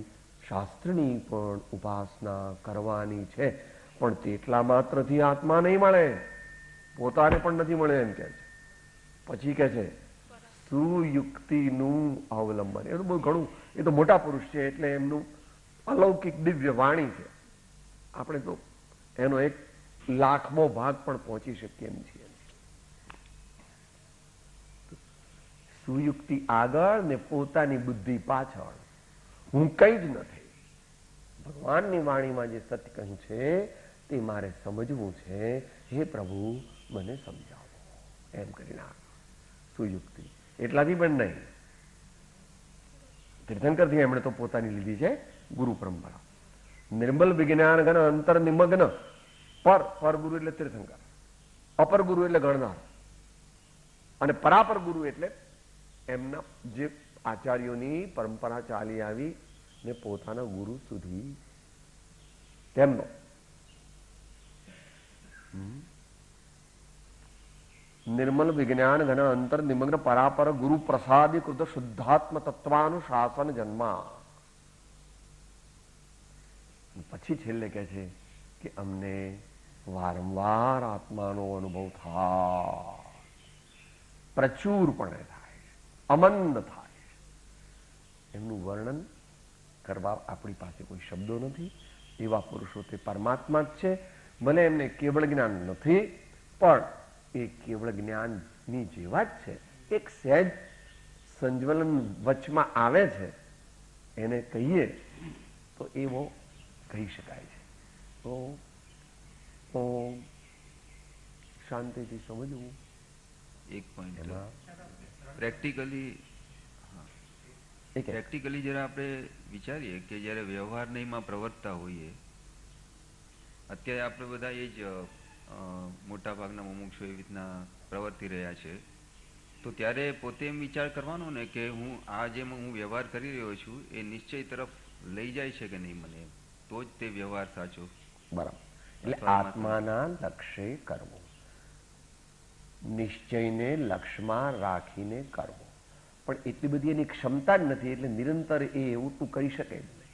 શાસ્ત્રની પણ ઉપાસના કરવાની છે. પણ તેટલા માત્રથી આત્મા નહીં મળે, પોતાને પણ નથી મળે એમ કે છે. પછી કે છે સુયુક્તિનું અવલંબન. એ તો બહુ ઘણું, એ તો મોટા પુરુષ છે એટલે એમનું અલૌકિક દિવ્ય વાણી છે. આપણે તો એનો 1,00,000મો ભાગ પણ પહોંચી શકીએ એમ છીએ. સુયુક્તિ આગળ ને પોતાની બુદ્ધિ પાછળ. હું કઈ જ નથી. ભગવાનની વાણીમાં જે સત્ય કહ્યું છે તે મારે સમજવું છે. હે પ્રભુ મને સમજાવો, એમ કરીને સુયુક્તિ. એટલાથી પણ નહીં, તીર્થંકરથી એમણે તો પોતાની લીધી છે ગુરુ પરંપરા. નિર્મલ વિજ્ઞાન ઘન અંતર નિમગ્ન. પર ગુરુ એટલે તીર્થંકર, અપર ગુરુ એટલે ગણનાર, અને પરાપર ગુરુ એટલે એમના જે આચાર્યોની પરંપરા ચાલી આવી ને પોતાના ગુરુ સુધી તેમનો નિર્મલ વિજ્ઞાન ઘન અંતર નિમગ્ન પરાપર ગુરુ પ્રસાદીકૃત શુદ્ધાત્મ તત્વાનુશાસન જન્મા. પછી છેલ્લે કહે છે કે અમને વારંવાર આત્માનો અનુભવ થાય, પ્રચુરપણે થાય, અમંદ થાય. એમનું વર્ણન કરવા આપણી પાસે કોઈ શબ્દો નથી. એવા પુરુષો તે પરમાત્મા જ છે. ભલે એમને કેવળ જ્ઞાન નથી, પણ એ કેવળ જ્ઞાનની જેવા જ છે. એક સહેજ સંજ્વલન વચમાં આવે છે, એને કહીએ તો એવો કહી શકાય છે. તો શાંતિથી સમજવું. એક પોઈન્ટ એમાં પ્રેક્ટિકલી જરા આપણે વિચારીએ કે જ્યારે વ્યવહાર નહીંમાં પ્રવર્તતા હોઈએ, અત્યારે આપણે બધા એ જ મોટા ભાગના મુમુક્ષો એવી રીતના પ્રવર્તી રહ્યા છે, તો ત્યારે પોતે એમ વિચાર કરવાનો ને કે હું આ જેમ હું વ્યવહાર કરી રહ્યો છું એ નિશ્ચય તરફ લઈ જાય છે કે નહીં મને, તો જ તે વ્યવહાર સાચો. બરાબર. એટલે આત્માના લક્ષ્ય કરવો, નિશ્ચયને લક્ષ્યમાં રાખીને કરવો. પણ એટલી બધી એની ક્ષમતા જ નથી, એટલે નિરંતર એ એવું તું કરી શકે જ નહીં.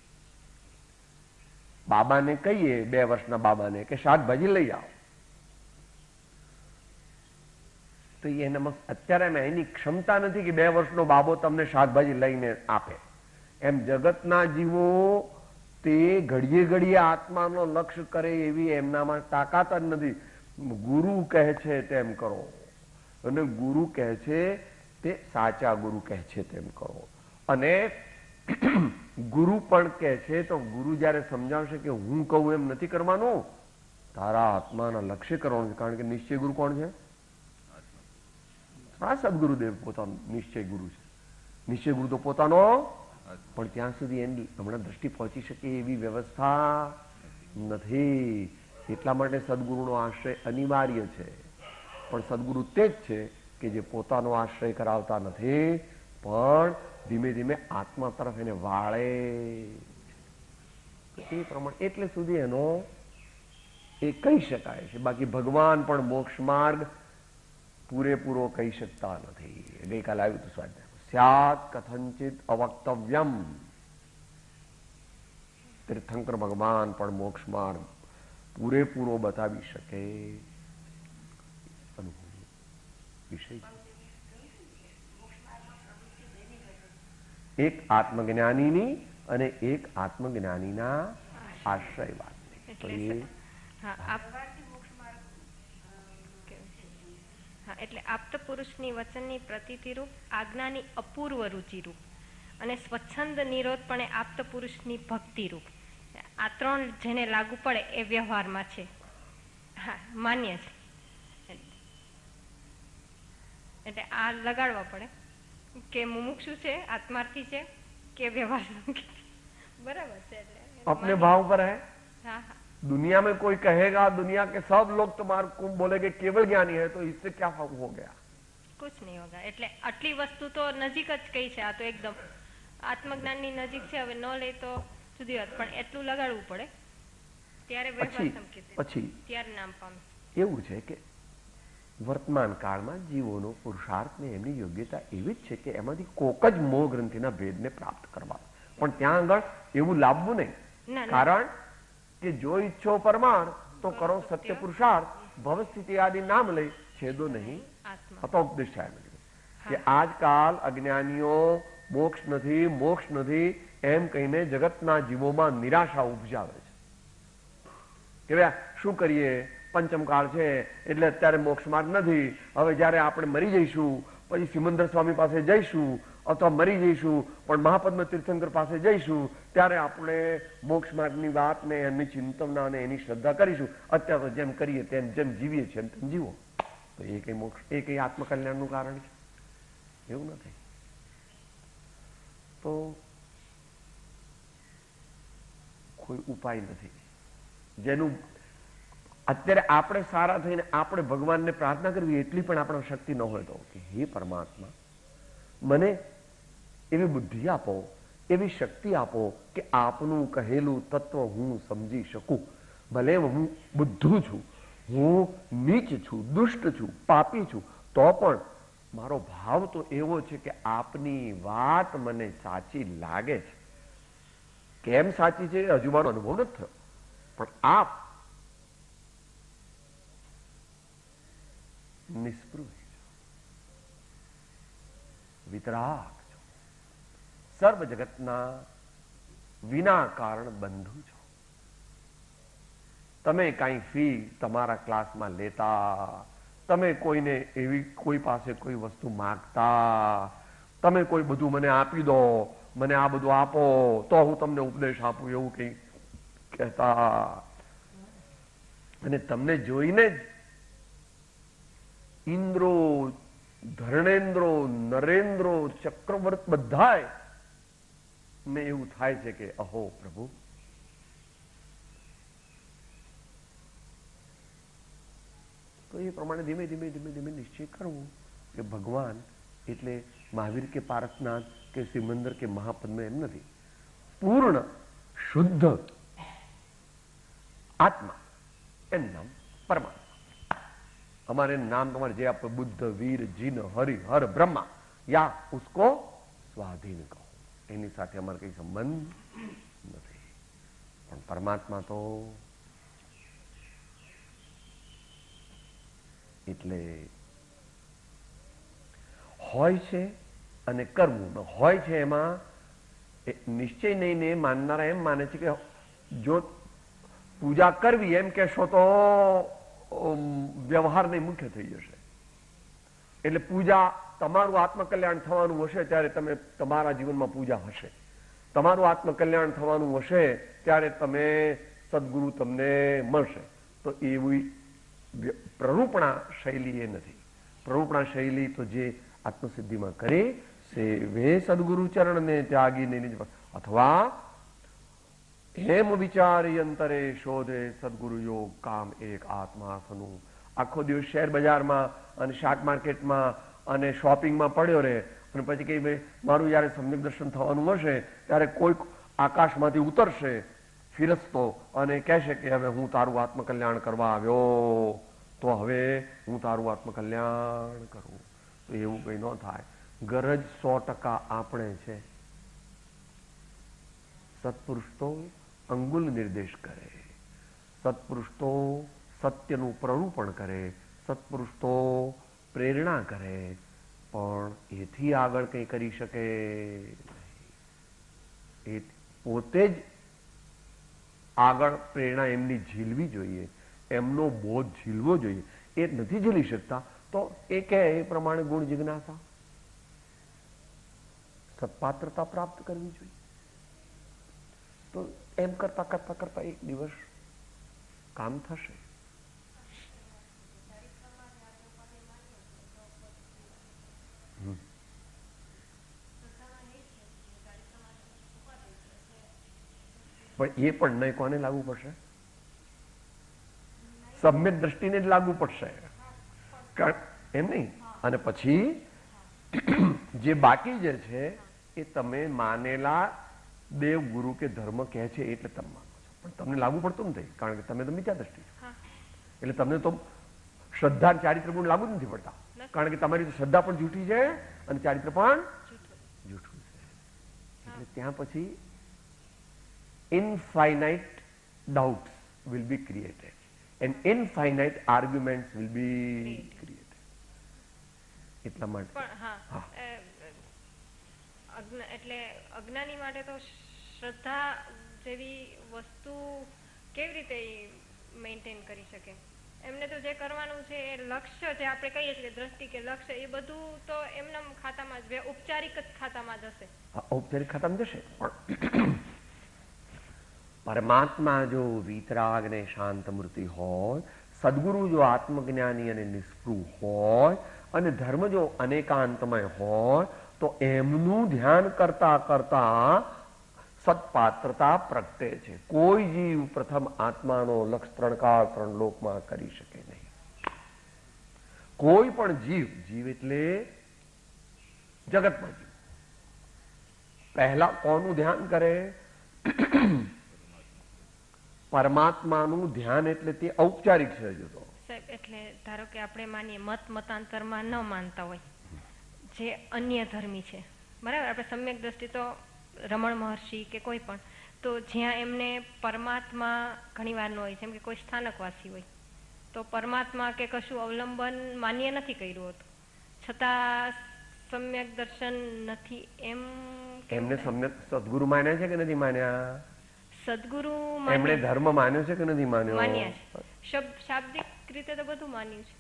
બાબાને કહીએ, 2 વર્ષના બાબાને કે શાકભાજી લઈ આવો, તો એનામાં અત્યારે એની ક્ષમતા નથી કે 2 વર્ષનો બાબો તમને શાકભાજી લઈને આપે. એમ જગતના જીવો તે ઘડીએ ઘડીએ આત્માનો લક્ષ્ય કરે એવી એમનામાં તાકાત જ નથી. ગુરુ કહે છે તેમ કરો, અને ગુરુ કહે છે તે સાચા ગુરુ કહે છે તેમ કરો. અને ગુરુ પણ કહે છે તો ગુરુ જયારે સમજાવશે કે હું કહું એમ નથી કરવાનું, તારા આત્માના લક્ષ્ય કરવાનું. કારણ કે નિશ્ચય ગુરુ કોણ છે? આ સદગુરુદેવ પોતાનો નિશ્ચય ગુરુ છે. નિશ્ચય ગુરુ તો પોતાનો, પણ ત્યાં સુધી એની હમણાં દ્રષ્ટિ પહોંચી શકે એવી વ્યવસ્થા નથી. એટલા માટે સદગુરુનો આશ્રય અનિવાર્ય છે. પણ સદગુરુ તે જ છે કે જે પોતાનો આશ્રય કરાવતા નથી, પણ ધીમે ધીમે આત્મા તરફ એને વાળે. એ પ્રમાણે એટલે સુધી એનો એ કહી શકાય છે. બાકી ભગવાન પણ મોક્ષ માર્ગ પૂરેપૂરો કહી શકતા નથી. ગઈકાલે આવ્યું હતું સ્વાધ્યાય, સ્યાત કથંચિત અવક્તવ્યમ. તીર્થંકર ભગવાન પણ મોક્ષ માર્ગ પૂરેપૂરો બતાવી શકે વિષય. એક આત્મજ્ઞાનીની અને એક આત્મજ્ઞાનીના આશ્રય વાતની. તો એ એટલે આપ્ત પુરુષની વચનની પ્રતીતિરૂપ, આજ્ઞાની અપૂર્વ રુચિરૂપ અને સ્વચ્છંદ નિરોધપણે આપ્ત પુરુષની ભક્તિરૂપ. આ 3 જેને લાગુ પડે એ વ્યવહારમાં છે. હા, માન્ય છે. એટલે આ લગાડવા પડે કે મુમુક્ષુ છે, આત્માર્થી છે કે વ્યવહાર બરાબર છે. એટલે अपने भाव पर है. હા હા, दुनिया में कोई कहेगा दुनिया के सब लोग तुम्हारे को बोलेंगे केवल ज्ञानी है, तो इससे क्या हो गया? कुछ नहीं होगा. એટલે આટલી વસ્તુ તો નજીક જ કઈ છે. આ તો એકદમ આત્મજ્ઞાનની નજીક છે. હવે ન લે તો જુદી વાત, પણ એટલું લગાડવું પડે ત્યારે વ્યવહાર સંકેત, પછી ત્યારે નામ પામે. એવું છે કે વર્તમાન કાળમાં જીવોનો પુરુષાર્થ ને એમની યોગ્યતા એવી જ છે કે એમાંથી કોક જ મોહ ગ્રંથિના ભેદને પ્રાપ્ત કરવા. પણ ત્યાં આગળ એવું લાવવું નહીં. કારણ કે જો ઈચ્છો પરમાણ તો કરો સત્ય પુરુષાર્થ, ભવ સ્થિતિ આદિ નામ લઈ છેદો નહીં અપોપદેશ થાય. કે આજકાલ અજ્ઞાનીઓ મોક્ષ નથી એમ કહીને જગતના જીવોમાં નિરાશા ઉપજાવે છે કે ભાઈ શું કરીએ, પંચમકાળ છે એટલે અત્યારે મોક્ષ માર્ગ નથી, હવે જયારે આપણે મરી જઈશું પછી સિમંદર સ્વામી પાસે જઈશું અથવા મરી જઈશું પણ મહાપદ્મ તીર્થંકર પાસે જઈશું ત્યારે આપણે મોક્ષ માર્ગની વાત ને એની ચિંતવના અને એની શ્રદ્ધા કરીશું. અત્યારે તો જેમ કરીએ જેમ જીવીએ છીએ તેમ જીવો. તો એ કઈ મોક્ષ, એ કઈ આત્મકલ્યાણનું કારણ છે? એવું નથી. તો કોઈ ઉપાય નથી જેનું અત્યારે આપણે સારા થઈને આપણે ભગવાનને પ્રાર્થના કરવી એટલી પણ આપણા શક્તિ ન હોય તો કે હે પરમાત્મા મને એવી બુદ્ધિ આપો, એવી શક્તિ આપો કે આપનું કહેલું તત્વ હું સમજી શકું. ભલે હું બુદ્ધું છું, હું નીચ છું, દુષ્ટ છું, પાપી છું, તો પણ મારો ભાવ તો એવો છે કે આપની વાત મને સાચી લાગે છે. કેમ સાચી છે હજુ મારો અનુભવ નથી થયો, પણ આપ નિસ્પૃહ છો, વિતરાગ છો, સર્વ જગતના વિના કારણ બંધુ છો. તમે કાંઈ ફી તમારા ક્લાસમાં લેતા, તમે કોઈને એવી કોઈ પાસે કોઈ વસ્તુ માગતા, તમે કોઈ બધું મને આપી દો, મને આ બધું આપો તો હું તમને ઉપદેશ આપું, એવું કંઈ કહેતા. અને તમને જોઈને જ ઇન્દ્રો, ધર્ણેન્દ્રો, નરેન્દ્રો, ચક્રવર્ત બધાય ને એવું થાય છે કે અહો પ્રભુ, તો એ પ્રમાણે ધીમે ધીમે ધીમે ધીમે નિશ્ચય કરવું કે ભગવાન એટલે મહાવીર કે પારસનાથ કે સિમંદર કે મહાપદ્મ એમ નથી, પૂર્ણ શુદ્ધ આત્મા, એમ નામ પરમાત્મા. हमारे नाम तुम्हारे जे आप बुद्ध, वीर, जिन, हरि, हर, ब्रह्मा या उसको स्वाधीन કહો, એની સાથે અમારે કઈ સંબંધ નથી. પણ પરમાત્મા તો એટલે હોય છે અને કરવું હોય છે. એમાં નિશ્ચય નહીં માનનારા એમ માને છે કે જો પૂજા કરવી એમ કહેશો તો વ્યવહાર નહીં મુખ્ય થઈ જશે. એટલે પૂજા તમારું આત્મકલ્યાણ થવાનું હશે ત્યારે તમે તમારા જીવનમાં પૂજા હશે, તમારું આત્મકલ્યાણ થવાનું હશે ત્યારે તમે સદગુરુ તમને મળશે. તો એવી પ્રરૂપણા શૈલી એ નથી. પ્રરૂપણા શૈલી તો જે આત્મસિદ્ધિમાં કરે સેવે સદગુરુ ચરણને ત્યાગીને નિજ, અથવા હેમ વિચારી અંતરે શોધે સદગુરુ યોગ કામ એક આત્માસનું. આખો દિવસ શેર બજારમાં અને શાક માર્કેટમાં અને શોપિંગમાં પડ્યો રહે અને પછી કઈ ભાઈ મારું જયારે સમ્યક દર્શન થવાનું હશે ત્યારે કોઈક આકાશમાંથી ઉતરશે ફિરસ્તો અને કહેશે કે હવે હું તારું આત્મકલ્યાણ કરવા આવ્યો, તો હવે હું તારું આત્મકલ્યાણ કરું. તો એવું કંઈ ન થાય. ગરજ 100% આપણે છે. સત્પુરુષ તો અંગુલ નિર્દેશ કરે, સત્પુરુષ તો સત્યનું પ્રરૂપણ કરે, સત્પુરુષ તો પ્રેરણા કરે, પણ એથી આગળ કંઈ કરી શકે એ પોતે જ આગળ પ્રેરણા એમની ઝીલવી જોઈએ, એમનો બોધ ઝીલવો જોઈએ. એ નથી ઝીલી શકતા તો એ કહે એ પ્રમાણે ગુણ જિજ્ઞાસા, સત્પાત્રતા પ્રાપ્ત કરવી જોઈએ. તો એમ કરતા કરતા કરતા એક દિવસ કામ થશે. પણ એ પણ નહીં, કોને લાગુ પડશે? સમ્યક દ્રષ્ટિને જ લાગુ પડશે. એમ નહીં. અને પછી જે બાકી જે છે એ તમે માનેલા દેવ ગુરુ કે ધર્મ કહે છે એટલે તમે માનો છો, પણ તમને લાગુ પડતું નથી, કારણ કે તમે તો મિથ્યા દ્રષ્ટિ છો. એટલે તમને તો શ્રદ્ધા ચારિત્ર ગુણ લાગુ જ નથી પડતા, કારણ કે તમારી શ્રદ્ધા પણ જૂઠી છે અને ચારિત્ર પણ જૂઠું છે. એટલે ત્યાં પછી infinite doubts will be created and infinite arguments will be created. એટલા માટે એટલે અજ્ઞાની માટે તો શ્રદ્ધા જેવી વસ્તુ કેવી રીતે મેન્ટેન કરી શકે? એમને તો જે કરવાનું છે એ લક્ષ્ય જે આપણે કહીએ છીએ દ્રષ્ટિ કે લક્ષ્ય, એ બધું તો એમના ખાતામાં જ, ઔપચારિક જ ખાતામાં જ હશે. ઔપચારિક ખાતામાં જશે, પણ પરમાત્મા જો વીતરાગ ને શાંત મૂર્તિ હોય, સદગુરુ જો આત્મજ્ઞાની અને નિસ્પૃહ હોય, અને ધર્મ જો અનેકાંતમય હોય, તો એમનું ધ્યાન કરતા કરતા સત્પાત્રતા પ્રગટે છે. કોઈ જીવ પ્રથમ આત્માનો લક્ષ 3 કાળ 3 લોકમાં કરી શકે નહીં. કોઈ પણ જીવ એટલે જગતમાં જીવ પહેલા કોનું ધ્યાન કરે? પરમાત્માનું ધ્યાન. એટલે તે ઔપચારિક છે. જો સાહેબ, એટલે ધારો કે આપણે માનીએ મતાંતરમાં ન માનતા હોય જે અન્ય ધર્મી છે, બરાબર, આપણે સમ્યક દ્રષ્ટિ તો રમણ મહર્ષિ કે કોઈ પણ, તો જ્યાં એમને પરમાત્મા ઘણી વાર ન હોય, જેમ કે કોઈ સ્થાનકવાસી હોય તો પરમાત્મા કે કશું અવલંબન માન્ય નથી કર્યું હતું, છતાં સમ્યક દર્શન નથી એમ એમને સમ્યક સદગુરુ માન્યા છે કે નથી માન્યા? સદગુરુ એમણે ધર્મ માન્યો છે કે નથી માન્યો? માન્યા છે, શાબ્દિક રીતે તો બધું માન્યું છે.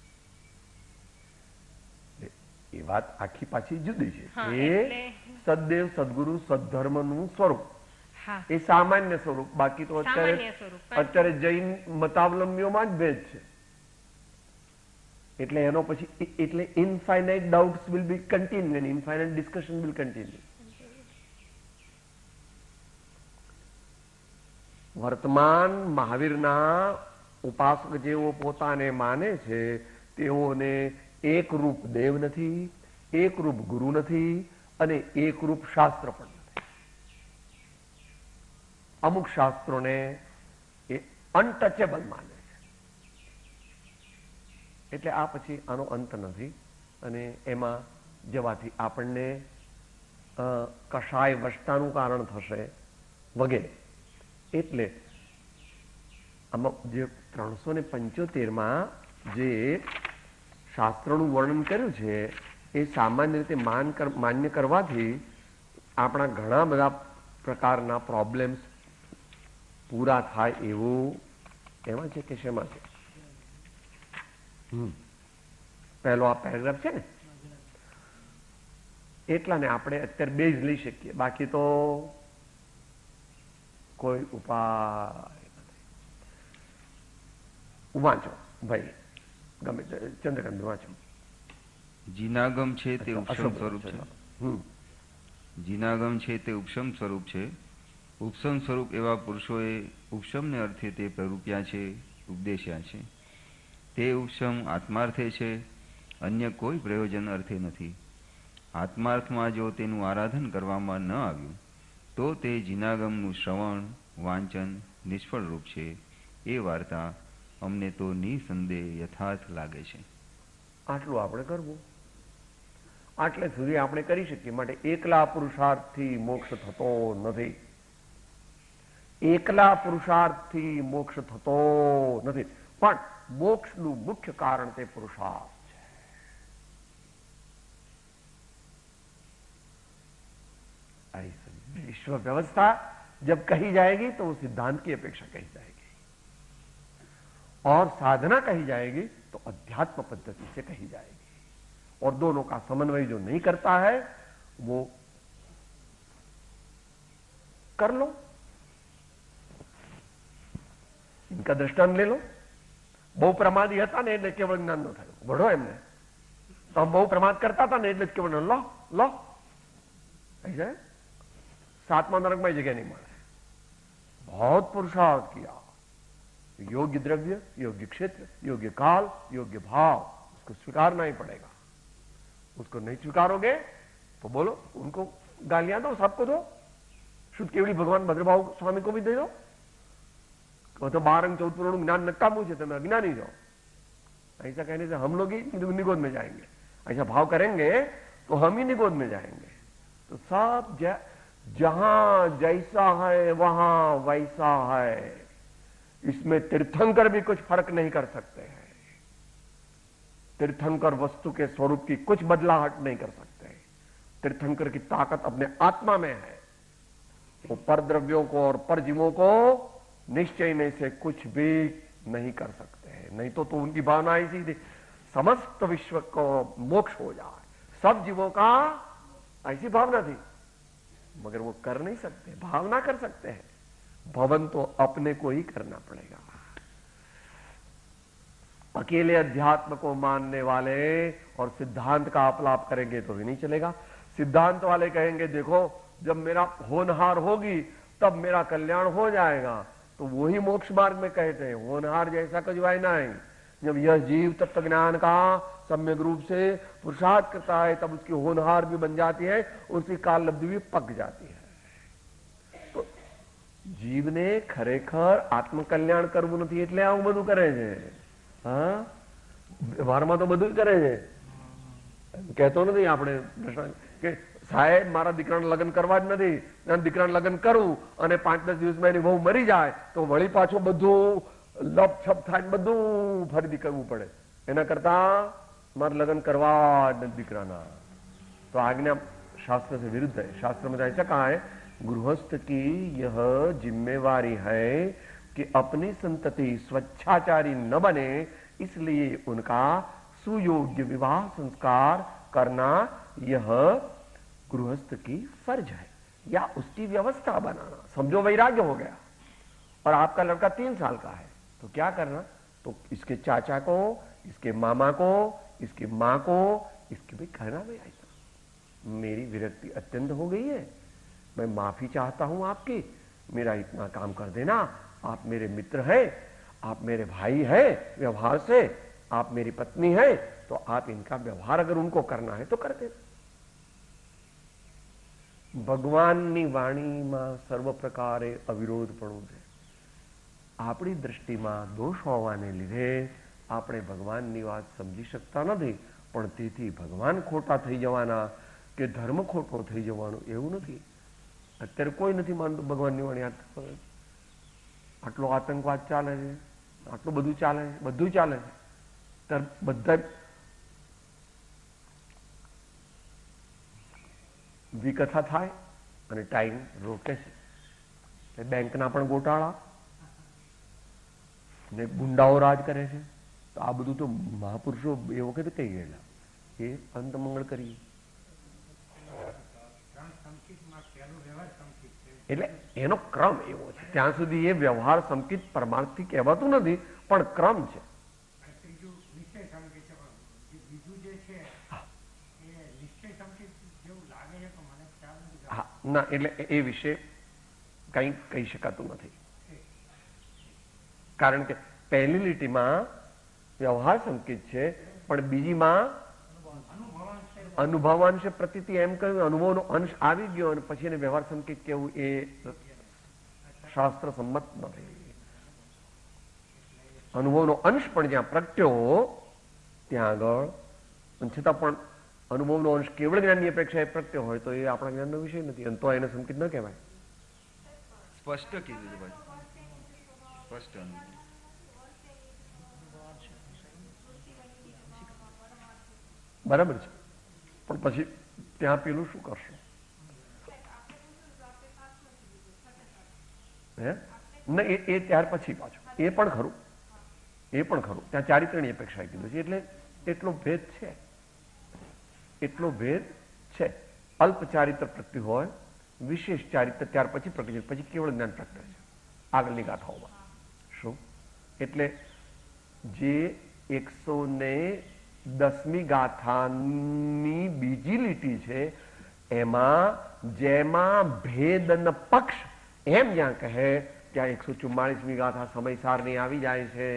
એ વાત આખી પાછી જુદી છે. હા, એ એટલે- સદદેવ સદગુરુ સદધર્મનું સ્વરૂપ, હા, એ સામાન્ય સ્વરૂપ. બાકી તો સામાન્ય સ્વરૂપ. અત્યારે જૈન મતાવલંબીઓમાં જ ભેદ છે. એટલે એનો પછી એટલે infinite doubts will be continue and infinite discussion will continue. વર્તમાન મહાવીરના ઉપાસક જેઓ પોતાને માને છે તેઓને એકરૂપ દેવ નથી, એકરૂપ ગુરુ નથી અને એકરૂપ શાસ્ત્ર પણ નથી. અમુક શાસ્ત્રોને એ અનટચેબલ માને છે. એટલે આ પછી આનો અંત નથી અને એમાં જવાથી આપણને કશાય વષ્ટાનું કારણ થશે વગેરે. એટલે આમાં જે 375માં જે શાસ્ત્રોનું વર્ણન કર્યું છે એ સામાન્ય રીતે માન્ય કરવાથી આપણા ઘણા બધા પ્રકારના પ્રોબ્લેમ્સ પૂરા થાય એવું એમાં છે કે શેમાં છે? પહેલો આ પેરેગ્રાફ છે ને, એટલા ને આપણે અત્યારે બે જ લઈ શકીએ, બાકી તો કોઈ ઉપાય નથી. વાંચો ભાઈ, ગમે ચંદ્રકાંત વાંચો. જીનાગમ છે તે ઉપશમ સ્વરૂપ છે. જીનાગમ છે તે ઉપશમ સ્વરૂપ છે. ઉપશમ સ્વરૂપ એવા પુરુષોએ ઉપશમને અર્થે તે પ્રરૂપ્યા છે, ઉપદેશ્યા છે. તે ઉપશમ આત્માર્થે છે, અન્ય કોઈ પ્રયોજન અર્થે નથી. આત્માર્થમાં જો તેનું આરાધન કરવામાં ન આવ્યું તો તે જીનાગમનું શ્રવણ વાંચન નિષ્ફળ રૂપ છે. એ વાર્તા અમને તો નિસંદેહ યથાર્થ લાગે છે. આટલું આપણે કરવું, આટલે સુધી આપણે કરી શકીએ. માટે એકલા પુરુષાર્થથી મોક્ષ થતો નથી. એકલા પુરુષાર્થથી મોક્ષ થતો નથી, પણ મોક્ષનું મુખ્ય કારણ તે પુરુષાર્થ છે. विश्व व्यवस्था जब कही जाएगी तो वो सिद्धांत की अपेक्षा कही जाएगी और साधना कही जाएगी तो अध्यात्म पद्धति से कही जाएगी. और दोनों का समन्वय जो नहीं करता है वो कर लो. इनका दृष्टांत ले लो. બહુ પ્રમાદી હતા ને એટલે કેવળ જ્ઞાન નો થયું. ભણો એમને તો બહુ પ્રમાદ કરતા હતા ને એટલે જ કેવળ લો લો ऐसे 7वां नरक में जगह नहीं मिले. बहुत पुरुषार्थ किया, योग्य द्रव्य, योग्य क्षेत्र, योग्य काल, योग्य भाव, उसको स्वीकारना ही पड़ेगा. उसको नहीं स्वीकारोगे तो बोलो उनको गालियां दो, सबको दो. शुद्ध केवली भगवान भद्रभाव स्वामी को भी दे दो. तो 12 अंग 14 पुराणों ज्ञान नकामू है, तुम्हें अज्ञानी जाओ. ऐसा कहने से हम लोग ही निगोद में जाएंगे. ऐसा भाव करेंगे तो हम ही निगोद में जाएंगे. तो सब जहां जैसा है वहां वैसा है. इसमें तीर्थंकर भी कुछ फर्क नहीं कर सकते हैं. तीर्थंकर वस्तु के स्वरूप की कुछ बदलाहट नहीं कर सकते. तीर्थंकर की ताकत अपने आत्मा में है. वो पर द्रव्यों को और पर जीवों को निश्चय से कुछ भी नहीं कर सकते हैं. नहीं तो उनकी भावना ऐसी थी समस्त विश्व को मोक्ष हो जाए, सब जीवों का ऐसी भावना थी. मगर वो कर नहीं सकते. भावना कर सकते हैं, भवन तो अपने को ही करना पड़ेगा. अकेले अध्यात्म को मानने वाले और सिद्धांत का अपलाप करेंगे तो भी नहीं चलेगा. सिद्धांत वाले कहेंगे देखो जब मेरा होनहार होगी तब मेरा कल्याण हो जाएगा. तो वही मोक्ष मार्ग में कहते हैं होनहार जैसा कुछ वाय नहीं. जब यह जीव तत्व ज्ञान का सम्यक रूप से पुरुषार्थ करता है तब उसकी होनहार भी बन जाती है, उसकी काल लब्धि भी पक जाती है. तो जीवने खरेखर आत्मकल्याण करવું નથી એટલે આવું બધું કરે છે. હા, વ્યવહારમાં તો બધું જ કરે છે. કહેતો નથી આપણે કે સાહેબ મારા દીકરાને લગ્ન કરવા જ નથી, દીકરાને લગ્ન કરું અને 5-10 દિવસમાં એની વહુ મરી જાય તો વળી પાછું બધું લપછપ થાય ને બધું ફરીથી કરવું પડે. એના કરતા મારે લગ્ન કરવા જ નથી દીકરાના. તો આજ્ઞા शास्त्र से विरुद्ध है. शास्त्र में ऐसा कहा है गृहस्थ की यह जिम्मेवारी है कि अपनी संतति स्वच्छाचारी न बने, इसलिए उनका सुयोग्य विवाह संस्कार करना यह गृहस्थ की फर्ज है या उसकी व्यवस्था बनाना. समझो वैराग्य हो गया और आपका लड़का 3 साल का है तो क्या करना, तो इसके चाचा को, इसके मामा को, इसकी माँ को, इसके भी कहना भाई ऐसा मेरी विरक्ति अत्यंत हो गई है, मैं माफी चाहता हूं आपकी, मेरा इतना काम कर देना, आप मेरे मित्र हैं, आप मेरे भाई हैं व्यवहार से, आप मेरी पत्नी है, तो आप इनका व्यवहार अगर उनको करना है तो कर देना. ભગવાનની વાણીમાં સર્વ પ્રકારે અવિરોધપણું છે. આપણી દ્રષ્ટિમાં દોષ હોવાને લીધે આપણે ભગવાનની વાત સમજી શકતા નથી, પણ તેથી ભગવાન ખોટા થઈ જવાના કે ધર્મ ખોટો થઈ જવાનો એવું નથી. અત્યારે કોઈ નથી માનતું ભગવાનની વાણી. આટલો આતંકવાદ ચાલે છે, આટલું બધું ચાલે છે, બધું ચાલે છે, ત્યારે બધા વિકથા થાય અને ટાઈમ રોકે છે. બેંકના પણ ગોટાળા ને ગુંડાઓ રાજ કરે છે. તો આ બધું તો મહાપુરુષો એ વખતે કહી ગયેલા, એ અંત મંગળ કરી. એટલે એનો ક્રમ એવો છે. ત્યાં સુધી એ વ્યવહાર સંકિત પરમાર્થથી કહેવાતું નથી, પણ ક્રમ છે. ના, એટલે એ વિશે કંઈ કહી શકાતું નથી. કારણ કે પહેલી લીટીમાં વ્યવહાર સંકેત છે, પણ બીજીમાં અનુભવાંશ પ્રતીતિ એમ કહ્યું, અનુભવનો અંશ આવી ગયો અને પછી એને વ્યવહાર સંકેત કેવું એ શાસ્ત્ર સંમત નથી. અનુભવનો અંશ પણ જ્યાં પ્રગટ્યો ત્યાં આગળ, છતાં પણ અનુભવનો અંશ કેવળ જ્ઞાનની અપેક્ષા એ પ્રગટ્યો હોય તો એ આપણા જ્ઞાનનો વિષય નથી, અને તો એને સંકેત ન કહેવાય. સ્પષ્ટ કીધું છે ભાઈ, સ્પષ્ટ અનુભવ. બરાબર છે, પણ પછી ત્યાં પેલું શું કરશો? હે ના, એ ત્યાર પછી પાછું એ પણ ખરું, એ પણ ખરું. ત્યાં ચારિત્રની અપેક્ષા કીધું છે, એટલે એટલો ભેદ છે, એટલો ભેદ છે. અલ્પ ચારિત્ર પ્રગટ્યું હોય, વિશેષ ચારિત્ર ત્યાર પછી પ્રગટ્યું, પછી કેવળ જ્ઞાન પ્રગટે છે આગળની ગાથાઓમાં. શું એટલે જે 110મી ગાથાની બીજી લીટી છે એમાં જેમાં ભેદ ન પક્ષ એમ જ્યાં કહે ત્યાં 144મી ગાથા સમયસારની આવી જાય છે.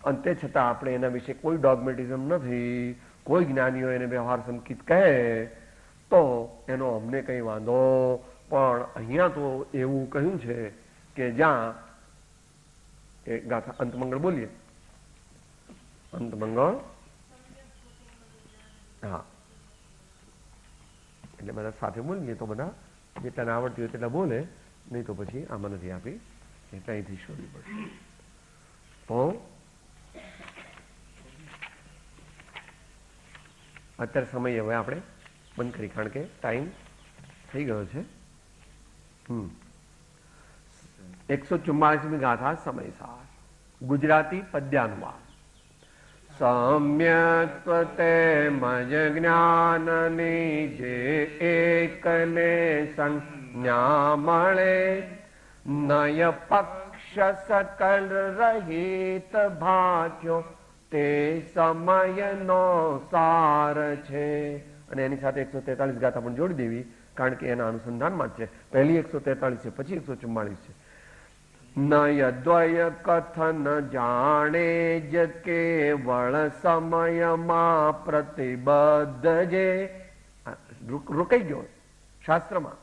અંતે છતાં આપણે એના વિશે કોઈ ડોગમેટિઝમ નથી. કોઈ જ્ઞાનીઓ એને વ્યવહાર સંકિત કહે તો એનો અમને કઈ વાંધો, પણ અહીંયા તો એવું કહ્યું છે કે જ્યાં એ ગાથા અંતમંગળ બોલીએ, અંતમંગળ, હા, એટલે બધા સાથે બોલીએ તો બધા જેટલાને આવડતી હોય તેટલા બોલે, નહીં તો પછી આમાં નથી આપી એટલે અહીંથી શોધવી પડશે. તો અત્યારે સમય હવે આપણે બંધ કરી, કારણ કે ટાઈમ થઈ ગયો છે. 144મી ગાથા સમયસાર, ગુજરાતી પદ્યાનુવાદ. સમ્યક તે મજ જ્ઞાનની જે એકલે સંજ્ઞા મળે, નય પક્ષ સકલ રહિત ભાગ્યો તે સમયનો સાર છે. અને એની સાથે 143 ગાથા પણ જોડી દેવી, કારણ કે એના અનુસંધાનમાં જ છે. પહેલી 143 છે, પછી 144 છે. નય દ્વય કથન જાણે જ કેવળ સમયમાં પ્રતિબદ્ધ જે રોકાઈ ગયો શાસ્ત્રમાં,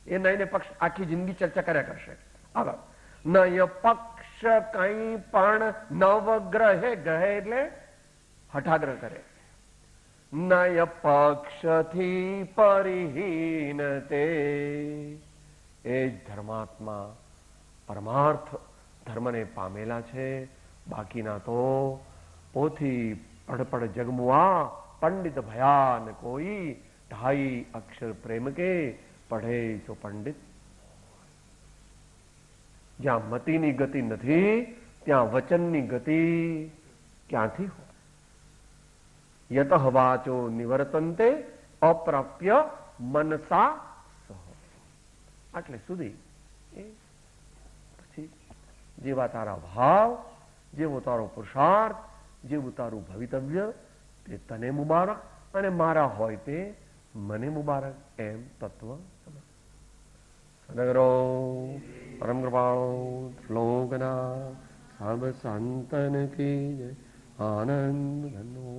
એ નયને પક્ષ આખી જિંદગી ચર્ચા કર્યા કરશે. આગળ નય પક્ષ કઈ પણ નવગ્રહે ગ્રહે એટલે હઠાગ્રહ કરે, નય પક્ષથી પરિહીન તે. એ જ ધર્માત્મા પરમાર્થ ધર્મને પામેલા છે, બાકીના તો પોથી પડપડ જગમુઆ પંડિત ભયાન કોઈ, 2.5 અક્ષર પ્રેમ કે પઢે સો પંડિત. જ્યાં મતિની ગતિ નથી ત્યાં વચનની ગતિ ક્યાંથી હોય? યત વાચો નિવર્તન્તે અપ્રાપ્ય મનસા સહ. આટલે સુધી એ પછી જેવા તારા ભાવ, જેવો તારો પુરુષાર્થ, જેવું તારું ભવિતવ્ય તે તને મુબારક અને મારા હોય તે મને મુબારક, એમ તત્વ સમજ. સદગરો પરમ કૃપાળુ શ્લોકના સબ સંતન કી જય. આનંદ ઘનો